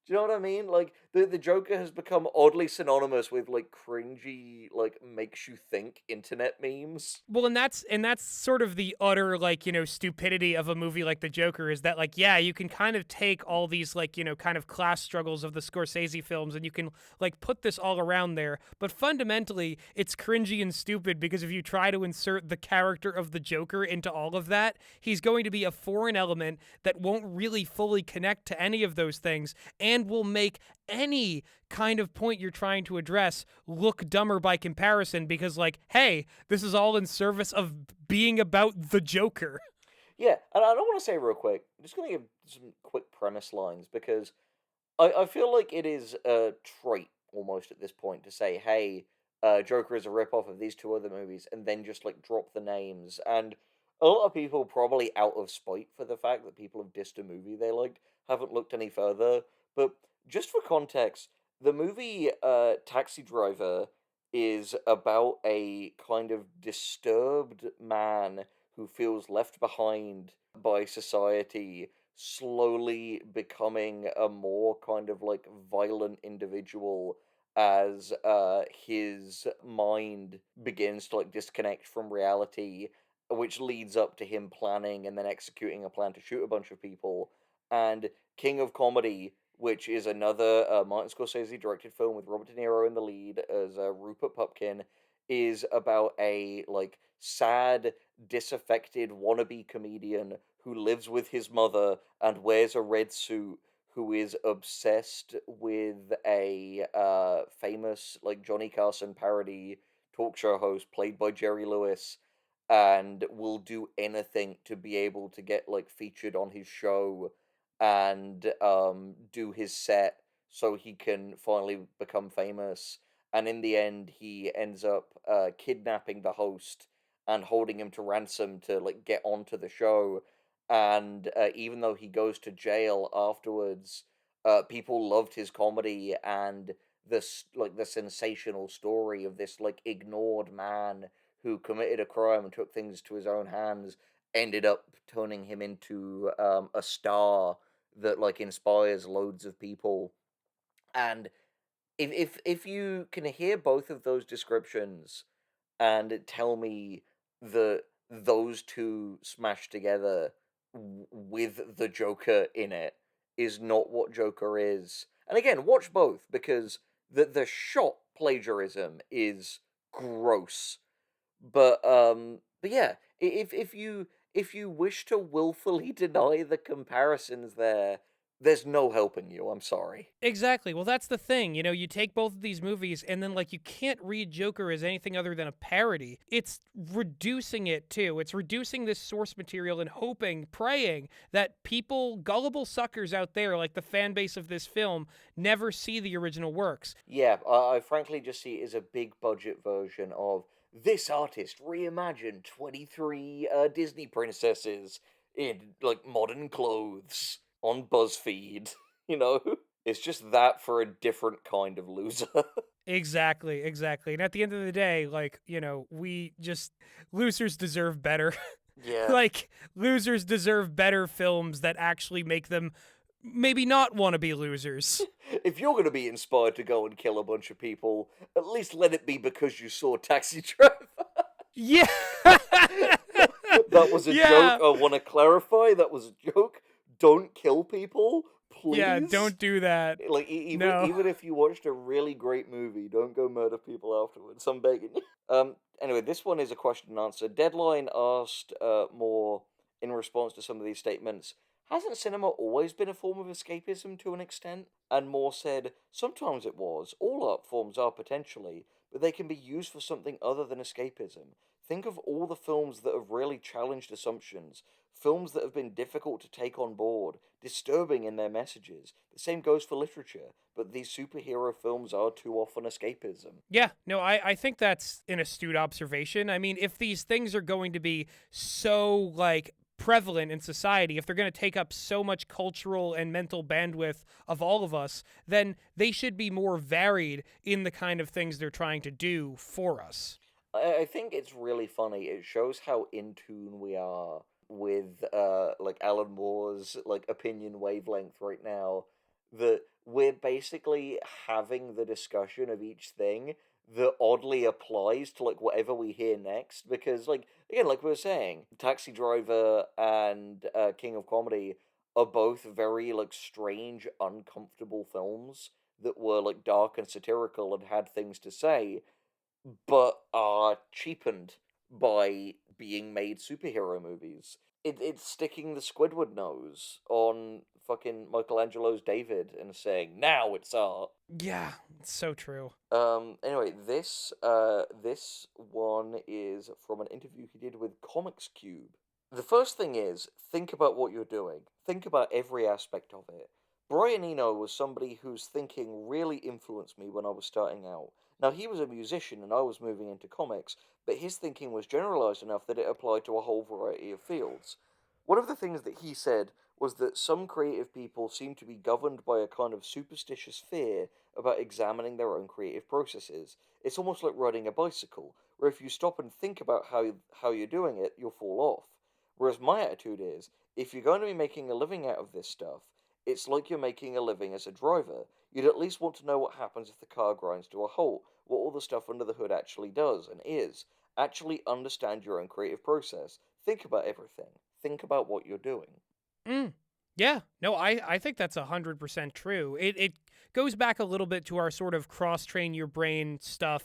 Do you know what I mean? Like the Joker has become oddly synonymous with like cringy, like makes you think internet memes. Well, and that's sort of the utter like, stupidity of a movie like The Joker, is that like, yeah, you can kind of take all these like, kind of class struggles of the Scorsese films and you can like put this all around there, but fundamentally it's cringy and stupid because if you try to insert the character of the Joker into all of that, he's going to be a foreign element that won't really fully connect to any of those things and will make any kind of point you're trying to address look dumber by comparison because, like, hey, this is all in service of being about the Joker. Yeah, and I don't want to say real quick, I'm just going to give some quick premise lines because I feel like it is a trait almost at this point to say, hey, Joker is a ripoff of these two other movies, and then just like drop the names. And a lot of people, probably out of spite for the fact that people have dissed a movie they liked, haven't looked any further. But just for context, the movie Taxi Driver is about a kind of disturbed man who feels left behind by society, slowly becoming a more kind of like violent individual as his mind begins to like disconnect from reality, which leads up to him planning and then executing a plan to shoot a bunch of people. And King of Comedy, which is another Martin Scorsese directed film with Robert De Niro in the lead as Rupert Pupkin, is about a like sad, disaffected wannabe comedian who lives with his mother and wears a red suit, who is obsessed with a famous like Johnny Carson parody talk show host played by Jerry Lewis, and will do anything to be able to get like featured on his show and do his set so he can finally become famous. And in the end, he ends up kidnapping the host and holding him to ransom to like get onto the show. And even though he goes to jail afterwards, people loved his comedy and this like the sensational story of this like ignored man who committed a crime and took things to his own hands ended up turning him into a star that like inspires loads of people. And if you can hear both of those descriptions and tell me that those two smashed together with the Joker in it is not what Joker is. And again, watch both because the shot plagiarism is gross. But yeah, if you wish to willfully deny the comparisons there, there's no helping you. I'm sorry. Exactly. Well, that's the thing. You take both of these movies and then, like, you can't read Joker as anything other than a parody. It's reducing it, too. It's reducing this source material and hoping, praying that people, gullible suckers out there, like the fan base of this film, never see the original works. Yeah, I frankly just see it as a big budget version of this artist reimagined 23 Disney princesses in like modern clothes on BuzzFeed. You know, it's just that for a different kind of loser. Exactly. And at the end of the day, like, losers deserve better. Yeah. Like, losers deserve better films that actually make them maybe not want to be losers. If you're going to be inspired to go and kill a bunch of people, at least let it be because you saw Taxi Driver. Yeah. That was a joke. I want to clarify. That was a joke. Don't kill people Yeah, Please? don't do that. Like, No. even if you watched a really great movie, don't go murder people afterwards. I'm begging you. Anyway, this one is a question and answer. Deadline asked more in response to some of these statements. Hasn't cinema always been a form of escapism to an extent? And Moore said, sometimes it was. All art forms are potentially, but they can be used for something other than escapism. Think of all the films that have really challenged assumptions, films that have been difficult to take on board, disturbing in their messages. The same goes for literature, but these superhero films are too often escapism. Yeah, no, I think that's an astute observation. I mean, if these things are going to be so, like, prevalent in society, if they're going to take up so much cultural and mental bandwidth of all of us, then they should be more varied in the kind of things they're trying to do for us. I think it's really funny. It shows how in tune we are with like Alan Moore's like opinion wavelength right now, that we're basically having the discussion of each thing that oddly applies to like whatever we hear next, because like again, like we were saying, Taxi Driver and King of Comedy are both very like strange, uncomfortable films that were like dark and satirical and had things to say, but are cheapened by being made superhero movies. It's sticking the Squidward nose on fucking Michelangelo's David and saying, now it's art. Yeah, it's so true. Anyway, this one is from an interview he did with Comics Cube. The first thing is, think about what you're doing. Think about every aspect of it. Brian Eno was somebody whose thinking really influenced me when I was starting out. Now, he was a musician and I was moving into comics, but his thinking was generalized enough that it applied to a whole variety of fields. One of the things that he said was that some creative people seem to be governed by a kind of superstitious fear about examining their own creative processes. It's almost like riding a bicycle, where if you stop and think about how you're doing it, you'll fall off. Whereas my attitude is, if you're going to be making a living out of this stuff, it's like you're making a living as a driver. You'd at least want to know what happens if the car grinds to a halt, what all the stuff under the hood actually does and is. Actually understand your own creative process. Think about everything. Think about what you're doing. Mm. Yeah, no, I think that's 100% true. It goes back a little bit to our sort of cross train your brain stuff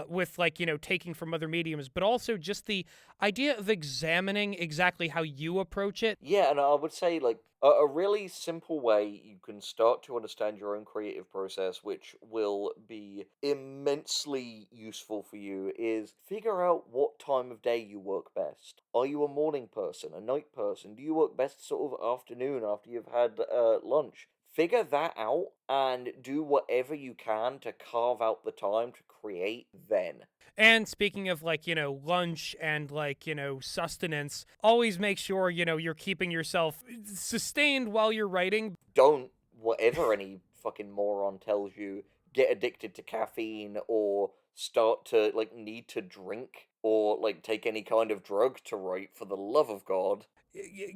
with like, taking from other mediums, but also just the idea of examining exactly how you approach it. Yeah, and I would say, like, a really simple way you can start to understand your own creative process, which will be immensely useful for you, is figure out what time of day you work best. Are you a morning person, a night person? Do you work best sort of afternoon after you've had lunch? Figure that out and do whatever you can to carve out the time to create then. And speaking of like, lunch and like, sustenance, always make sure, you're keeping yourself sustained while you're writing. Don't, whatever any fucking moron tells you, get addicted to caffeine or start to like need to drink or like take any kind of drug to write, for the love of God.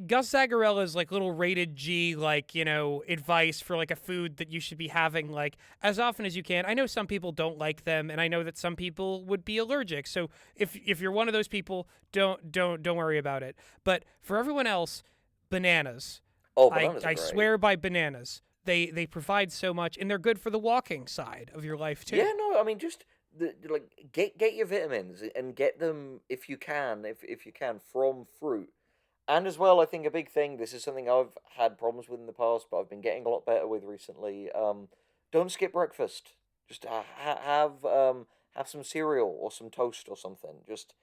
Gus Zagarella's like little rated G, like, advice for like a food that you should be having like as often as you can. I know some people don't like them, and I know that some people would be allergic. So if you're one of those people, don't worry about it. But for everyone else, bananas. Oh, I bananas are I great. swear by bananas. They provide so much, and they're good for the walking side of your life too. Yeah, no, I mean just like get your vitamins and get them if you can, if you can, from fruit. And as well, I think a big thing, this is something I've had problems with in the past, but I've been getting a lot better with recently. Don't skip breakfast. Just have some cereal or some toast or something. Just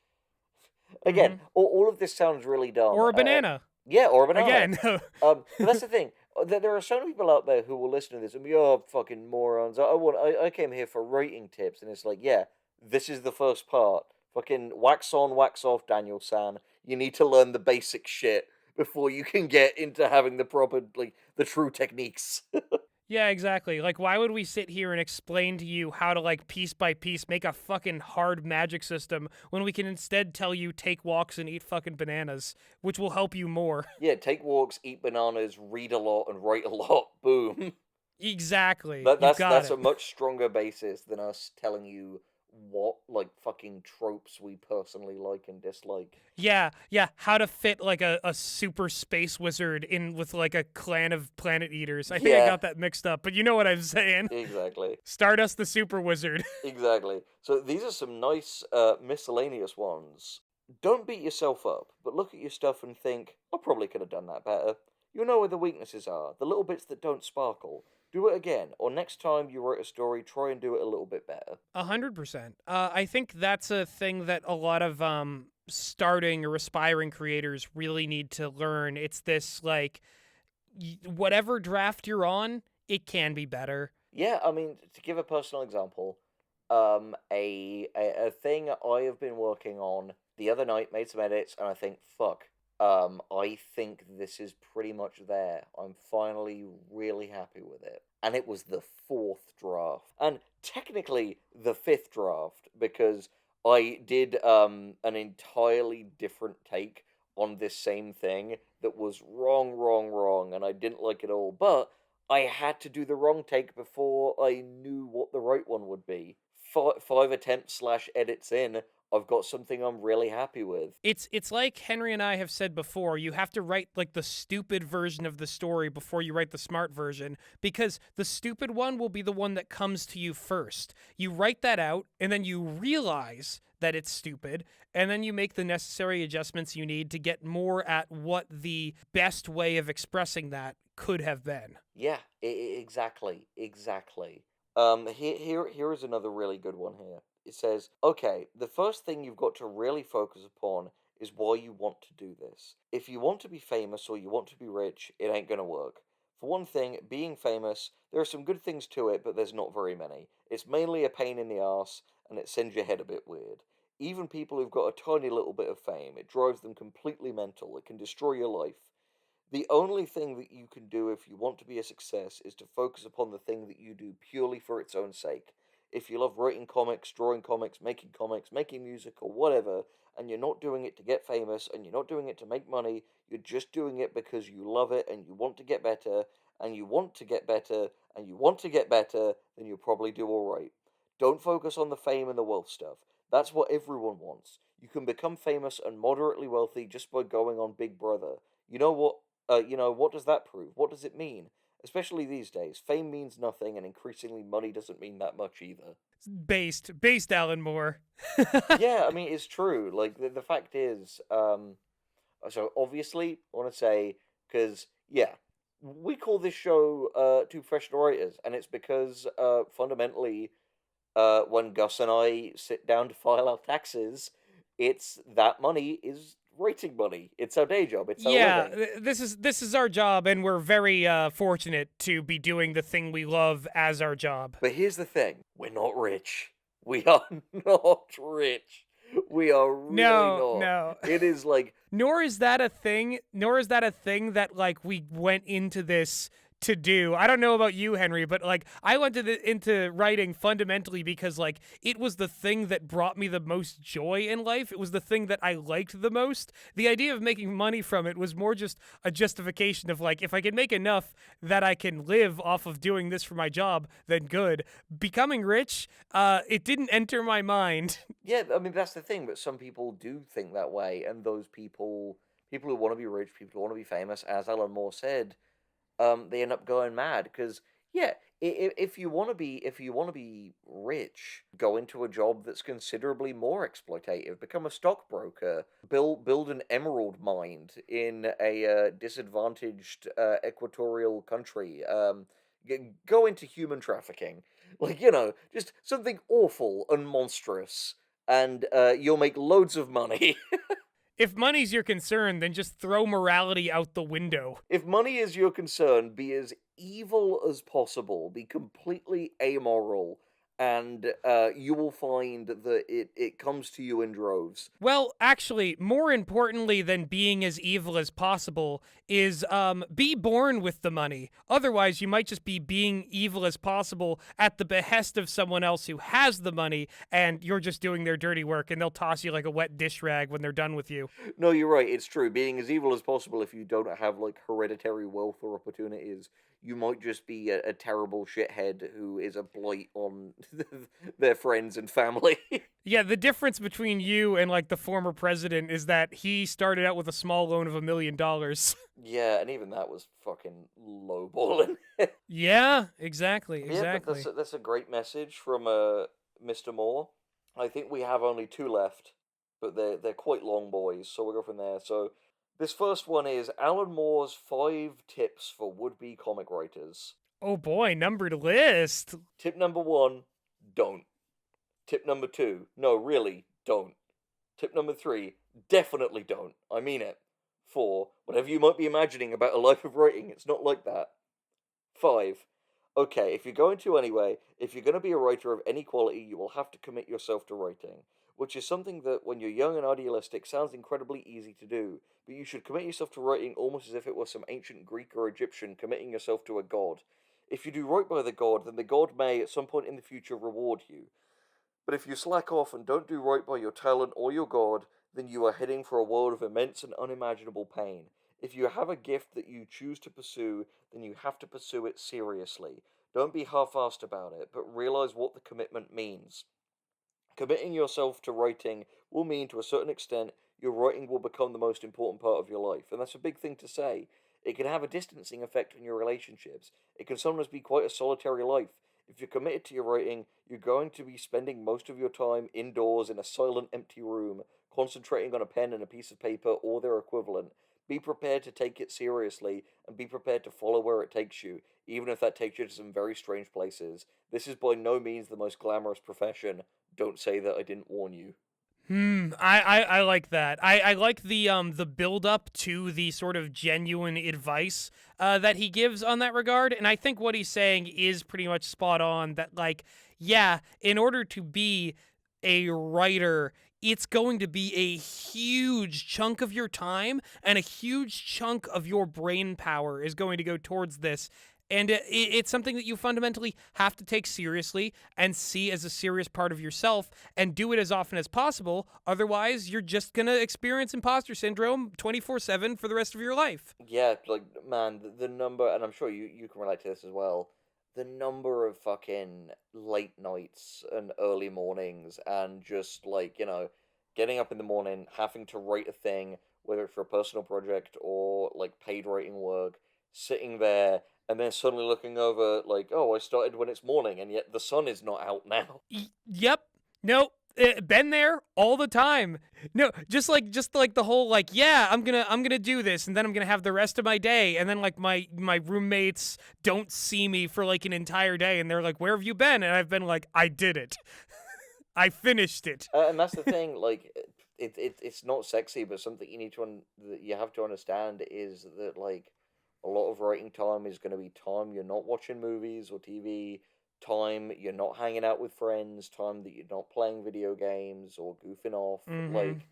again, all of this sounds really dumb. Or a banana. Yeah, or a banana. Again. But that's the thing. There are so many people out there who will listen to this and be, oh, fucking morons. I came here for writing tips, and it's like, yeah, this is the first part. Fucking wax on, wax off, Daniel San. You need to learn the basic shit before you can get into having the proper, like, the true techniques. Yeah, exactly. Like, why would we sit here and explain to you how to, like, piece by piece make a fucking hard magic system when we can instead tell you take walks and eat fucking bananas, which will help you more? Yeah, take walks, eat bananas, read a lot, and write a lot. Boom. Exactly. That's you got that's it. a much stronger basis than us telling you what, like, fucking tropes we personally like and dislike. Yeah, how to fit like a super space wizard in with like a clan of planet eaters. I think I Yeah, got that mixed up, but you know what I'm saying. exactly. Stardust the super wizard. Exactly. So these are some nice miscellaneous ones. Don't beat yourself up, but look at your stuff and think, I probably could have done that better. You know where the weaknesses are, the little bits that don't sparkle. Do it again, or next time you write a story, try and do it a little bit better. 100%. I think that's a thing that a lot of starting or aspiring creators really need to learn. It's this like whatever draft you're on, it can be better. Yeah, I mean, to give a personal example, a thing I have been working on the other night, made some edits, and I think, fuck, I think this is pretty much there. I'm finally really happy with it. And it was the fourth draft. And technically the fifth draft, because I did an entirely different take on this same thing that was wrong, and I didn't like it all. But I had to do the wrong take before I knew what the right one would be. Five attempts slash edits in, I've got something I'm really happy with. It's like Henry and I have said before, you have to write like the stupid version of the story before you write the smart version, because the stupid one will be the one that comes to you first. You write that out and then you realize that it's stupid, and then you make the necessary adjustments you need to get more at what the best way of expressing that could have been. Yeah, exactly. Here is another really good one here. It says, okay, the first thing you've got to really focus upon is why you want to do this. If you want to be famous or you want to be rich, it ain't gonna work. For one thing, being famous, there are some good things to it, but there's not very many. It's mainly a pain in the ass, and it sends your head a bit weird. Even people who've got a tiny little bit of fame, it drives them completely mental. It can destroy your life. The only thing that you can do if you want to be a success is to focus upon the thing that you do purely for its own sake. If you love writing comics, drawing comics, making music, or whatever, and you're not doing it to get famous and you're not doing it to make money, you're just doing it because you love it and you want to get better, and you want to get better, and you want to get better, then you'll probably do alright. Don't focus on the fame and the wealth stuff. That's what everyone wants. You can become famous and moderately wealthy just by going on Big Brother. You know what what does that prove? What does it mean? Especially these days, fame means nothing, and increasingly money doesn't mean that much either. Based Alan Moore. Yeah, I mean, it's true. Like, the fact is, so obviously, I want to say, because, yeah, we call this show Two Professional Writers, and it's because, fundamentally, when Gus and I sit down to file our taxes, it's that money is writing money. It's our day job. It's our Yeah, living. this is our job, and we're very fortunate to be doing the thing we love as our job. But here's the thing: we're not rich. We are not rich. We are really No, not. no. It is like, Nor is that a thing. Nor is that a thing that like we went into this to do. I don't know about you, Henry, but like I went into writing fundamentally because like it was the thing that brought me the most joy in life. It was the thing that I liked the most. The idea of making money from it was more just a justification of like if I can make enough that I can live off of doing this for my job, then good. Becoming rich, it didn't enter my mind. yeah. I mean, that's the thing. But some people do think that way, and those people who want to be rich, people who want to be famous, as Alan Moore said, they end up going mad because, yeah, if you want to be rich, go into a job that's considerably more exploitative. Become a stockbroker. Build an emerald mine in a disadvantaged equatorial country. Go into human trafficking, like, just something awful and monstrous, and you'll make loads of money. If money's your concern, then just throw morality out the window. If money is your concern, be as evil as possible. Be completely amoral, and you will find that it comes to you in droves. Well, actually, more importantly than being as evil as possible is be born with the money. Otherwise, you might just be being evil as possible at the behest of someone else who has the money, and you're just doing their dirty work, and they'll toss you like a wet dish rag when they're done with you. No, you're right. It's true. Being as evil as possible, if you don't have like hereditary wealth or opportunities, you might just be a terrible shithead who is a blight on their friends and family. Yeah, the difference between you and like the former president is that he started out with a small loan of $1 million. Yeah, and even that was fucking lowballing. Yeah, exactly, Yeah, but exactly. that's a great message from Mr. Moore. I think we have only two left, but they're quite long, boys. So we'll go from there. So this first one is Alan Moore's 5 tips for would-be comic writers. Oh boy, numbered list. Tip number 1, don't. Tip number 2, no, really, don't. Tip number 3, definitely don't. I mean it. 4, whatever you might be imagining about a life of writing, it's not like that. 5, okay, if you're going to anyway, if you're going to be a writer of any quality, you will have to commit yourself to writing, which is something that, when you're young and idealistic, sounds incredibly easy to do, but you should commit yourself to writing almost as if it was some ancient Greek or Egyptian committing yourself to a god. If you do right by the god, then the god may, at some point in the future, reward you. But if you slack off and don't do right by your talent or your god, then you are heading for a world of immense and unimaginable pain. If you have a gift that you choose to pursue, then you have to pursue it seriously. Don't be half-assed about it, but realize what the commitment means. Committing yourself to writing will mean, to a certain extent, your writing will become the most important part of your life, and that's a big thing to say. It can have a distancing effect on your relationships. It can sometimes be quite a solitary life. If you're committed to your writing, you're going to be spending most of your time indoors in a silent, empty room, concentrating on a pen and a piece of paper or their equivalent. Be prepared to take it seriously, and be prepared to follow where it takes you, even if that takes you to some very strange places. This is by no means the most glamorous profession. Don't say that I didn't warn you. I like that. I like the build up to the sort of genuine advice that he gives on that regard, and I think what he's saying is pretty much spot on. That like, yeah, in order to be a writer, it's going to be a huge chunk of your time and a huge chunk of your brain power is going to go towards this. And it's something that you fundamentally have to take seriously and see as a serious part of yourself and do it as often as possible. Otherwise, you're just going to experience imposter syndrome 24/7 for the rest of your life. Yeah, like, man, the number, and I'm sure you can relate to this as well, the number of fucking late nights and early mornings and just, like, getting up in the morning, having to write a thing, whether it's for a personal project or, like, paid writing work, sitting there, and then suddenly looking over, like, oh, I started when it's morning, and yet the sun is not out now. Yep. No. Been there all the time. No, just like the whole like, yeah, I'm gonna do this, and then I'm gonna have the rest of my day, and then like my roommates don't see me for like an entire day, and they're like, where have you been? And I've been like, I did it. I finished it. And that's the thing, like, it's not sexy, but something that you have to understand is that, like, a lot of writing time is going to be time you're not watching movies or TV, time you're not hanging out with friends, time that you're not playing video games or goofing off. Mm-hmm. Like,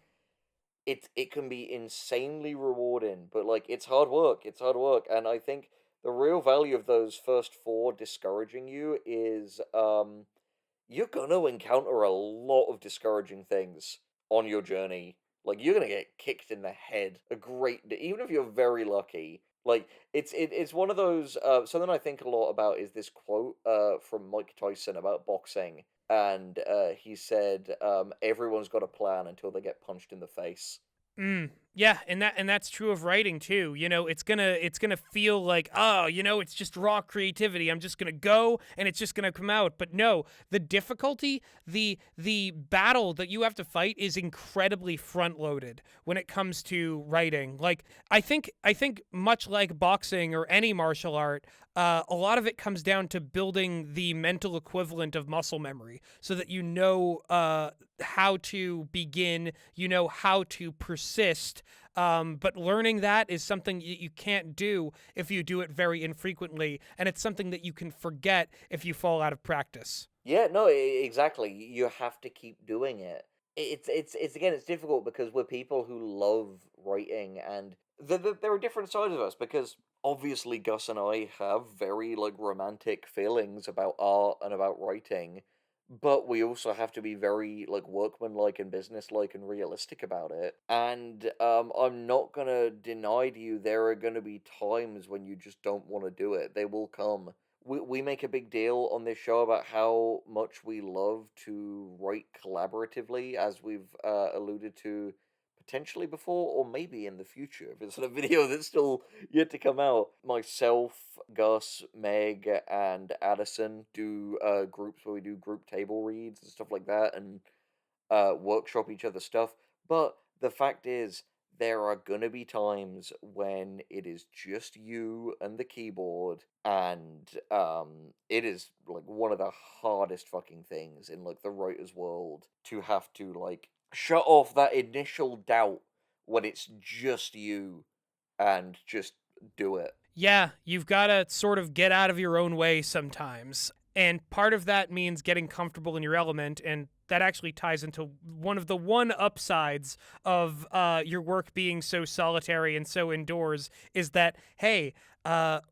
it can be insanely rewarding, but, like, it's hard work. It's hard work, and I think the real value of those first 4 discouraging you is you're gonna encounter a lot of discouraging things on your journey. Like, you're gonna get kicked in the head a great even if you're very lucky. Like, it's one of those something I think a lot about is this quote from Mike Tyson about boxing, and he said, everyone's got a plan until they get punched in the face. Yeah, and that's true of writing too. It's gonna feel like, oh, it's just raw creativity. I'm just gonna go and it's just gonna come out. But no, the difficulty, the battle that you have to fight is incredibly front loaded when it comes to writing. Like I think much like boxing or any martial art, a lot of it comes down to building the mental equivalent of muscle memory, so that how to begin, how to persist. But learning that is something you can't do if you do it very infrequently, and it's something that you can forget if you fall out of practice. Yeah, no, exactly. You have to keep doing it. It's again, it's difficult because we're people who love writing, and there are different sides of us because obviously Gus and I have very, like, romantic feelings about art and about writing, but we also have to be very, like, workmanlike and businesslike and realistic about it. And I'm not gonna deny to you there are gonna be times when you just don't want to do it. They will come. we make a big deal on this show about how much we love to write collaboratively, as we've alluded to potentially before, or maybe in the future, if it's a video that's still yet to come out. Myself, Gus, Meg, and Addison do groups where we do group table reads and stuff like that, and workshop each other's stuff. But the fact is, there are gonna be times when it is just you and the keyboard, and it is like one of the hardest fucking things in like the writer's world to have to like shut off that initial doubt when it's just you and just do it. Yeah, you've got to sort of get out of your own way sometimes. And part of that means getting comfortable in your element. And that actually ties into one of the upsides of your work being so solitary and so indoors is that, hey,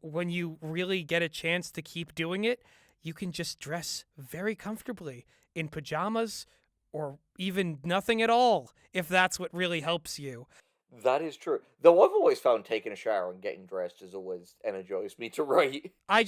when you really get a chance to keep doing it, you can just dress very comfortably in pajamas or even nothing at all if that's what really helps you. That is true. Though I've always found taking a shower and getting dressed has always energized me to write. I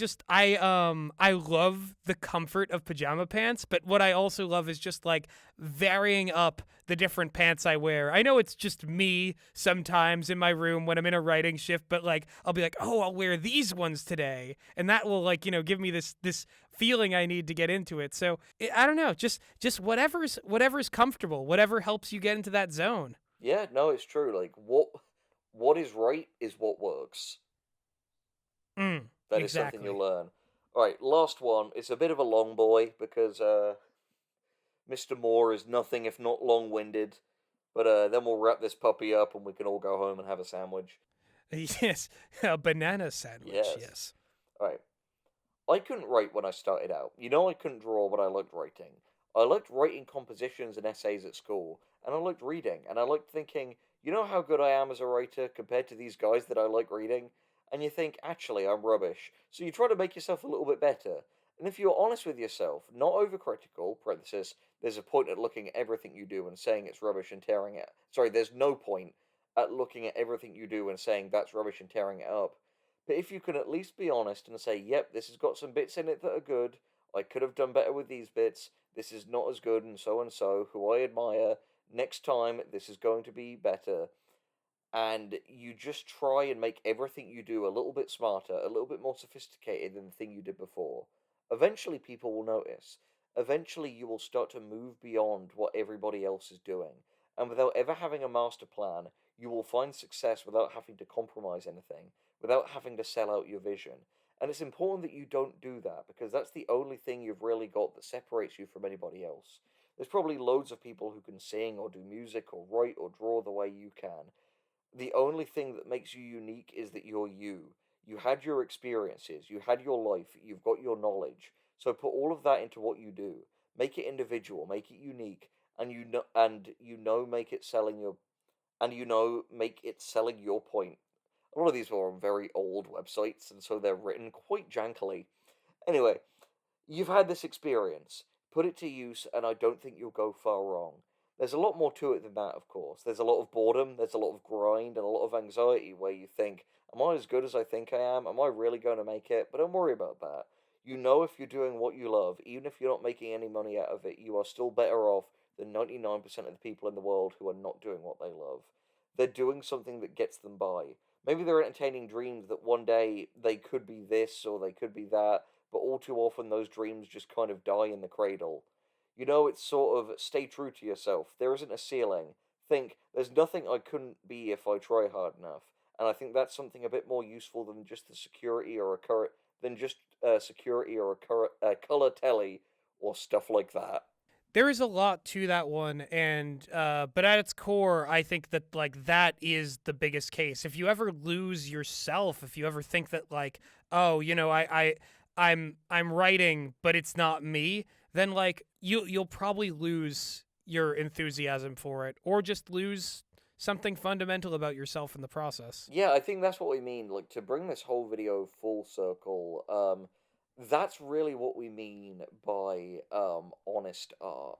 love the comfort of pajama pants, but what I also love is just like varying up the different pants I wear. I know it's just me sometimes in my room when I'm in a writing shift, but like I'll be like, "Oh, I'll wear these ones today." And that will like, give me this feeling I need to get into it. So, I don't know, just whatever's comfortable, whatever helps you get into that zone. Yeah, no, it's true. Like what is right is what works. That is something you'll Exactly. learn. All right, last one. It's a bit of a long boy because Mr. Moore is nothing if not long-winded. But then we'll wrap this puppy up and we can all go home and have a sandwich. Yes, a banana sandwich, Yes. yes. All right. I couldn't write when I started out. I couldn't draw, but I liked writing. I liked writing compositions and essays at school, and I liked reading, and I liked thinking, how good I am as a writer compared to these guys that I like reading? And you think, actually, I'm rubbish. So you try to make yourself a little bit better. And if you're honest with yourself, not overcritical, parenthesis, there's a point at looking at everything you do and saying it's rubbish and tearing it. Sorry, there's no point at looking at everything you do and saying that's rubbish and tearing it up. But if you can at least be honest and say, yep, this has got some bits in it that are good, I could have done better with these bits, this is not as good, and so, who I admire, next time this is going to be better, and you just try and make everything you do a little bit smarter, a little bit more sophisticated than the thing you did before, eventually people will notice. Eventually you will start to move beyond what everybody else is doing. And without ever having a master plan, you will find success without having to compromise anything, without having to sell out your vision. And it's important that you don't do that because that's the only thing you've really got that separates you from anybody else. There's probably loads of people who can sing or do music or write or draw the way you can. The only thing that makes you unique is that you're you. You had your experiences, you had your life, you've got your knowledge. So put all of that into what you do. Make it individual, make it unique, and make it selling your make it selling your point. A lot of these are on very old websites, and so they're written quite jankily. Anyway, you've had this experience. Put it to use, and I don't think you'll go far wrong. There's a lot more to it than that, of course. There's a lot of boredom, there's a lot of grind, and a lot of anxiety where you think, am I as good as I think I am? Am I really going to make it? But don't worry about that. If you're doing what you love, even if you're not making any money out of it, you are still better off than 99% of the people in the world who are not doing what they love. They're doing something that gets them by. Maybe they're entertaining dreams that one day they could be this or they could be that, but all too often those dreams just kind of die in the cradle. It's sort of stay true to yourself. There isn't a ceiling. Think, there's nothing I couldn't be if I try hard enough. And I think that's something a bit more useful than just the security or a current than just security or a color telly or stuff like that. There is a lot to that one, and but at its core, I think that like that is the biggest case. If you ever lose yourself, if you ever think that like, oh, I'm writing, but it's not me, then like you'll probably lose your enthusiasm for it, or just lose something fundamental about yourself in the process. Yeah, I think that's what we mean. Like to bring this whole video full circle, that's really what we mean by honest art.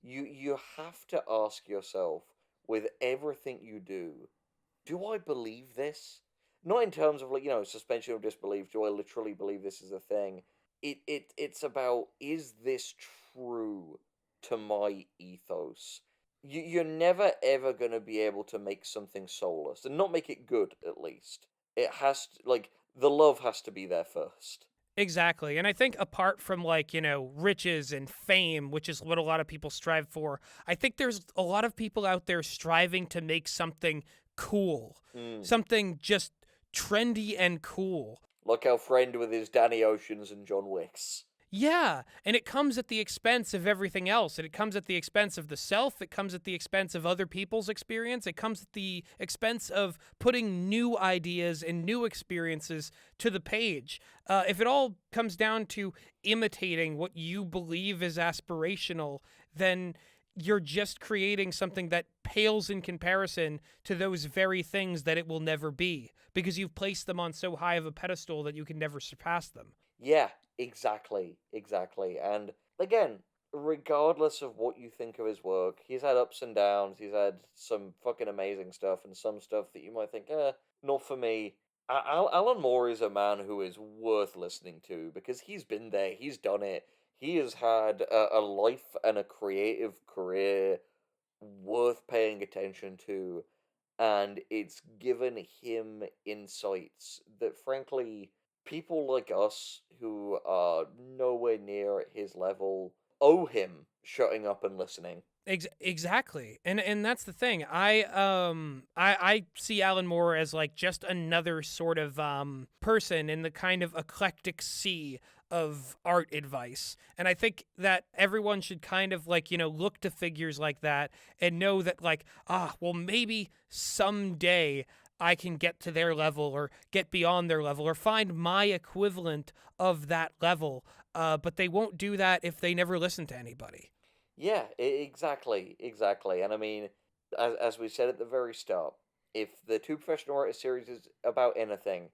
You have to ask yourself with everything you do I believe this? not in terms of, like, suspension of disbelief. Do I literally believe this is a thing? It's about, is this true to my ethos? You're never ever gonna be able to make something soulless and not make it good. At least it has to, like, the love has to be there first. Exactly. And I think apart from like, riches and fame, which is what a lot of people strive for, I think there's a lot of people out there striving to make something cool, Mm. something just trendy and cool. Like our friend with his Danny Oceans and John Wicks. Yeah, and it comes at the expense of everything else. And it comes at the expense of the self. It comes at the expense of other people's experience. It comes at the expense of putting new ideas and new experiences to the page. If it all comes down to imitating what you believe is aspirational, then you're just creating something that pales in comparison to those very things that it will never be, because you've placed them on so high of a pedestal that you can never surpass them. Yeah, exactly, exactly. And again, regardless of what you think of his work, he's had ups and downs. He's had some fucking amazing stuff and some stuff that you might think, not for me. Alan Moore is a man who is worth listening to because he's been there, he's done it. He has had a life and a creative career worth paying attention to, and it's given him insights that, frankly, people like us who are nowhere near at his level owe him shutting up and listening. Exactly, and that's the thing. I see Alan Moore as like just another sort of person in the kind of eclectic sea of art advice, and I think that everyone should kind of like look to figures like that and know that like well maybe someday I can get to their level or get beyond their level or find my equivalent of that level, but they won't do that if they never listen to anybody. Yeah, exactly, exactly. And I mean, as we said at the very start, if the Two Professional Writers series is about anything,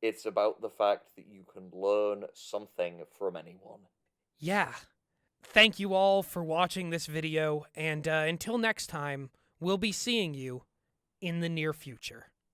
it's about the fact that you can learn something from anyone. Yeah. Thank you all for watching this video, and until next time, we'll be seeing you in the near future.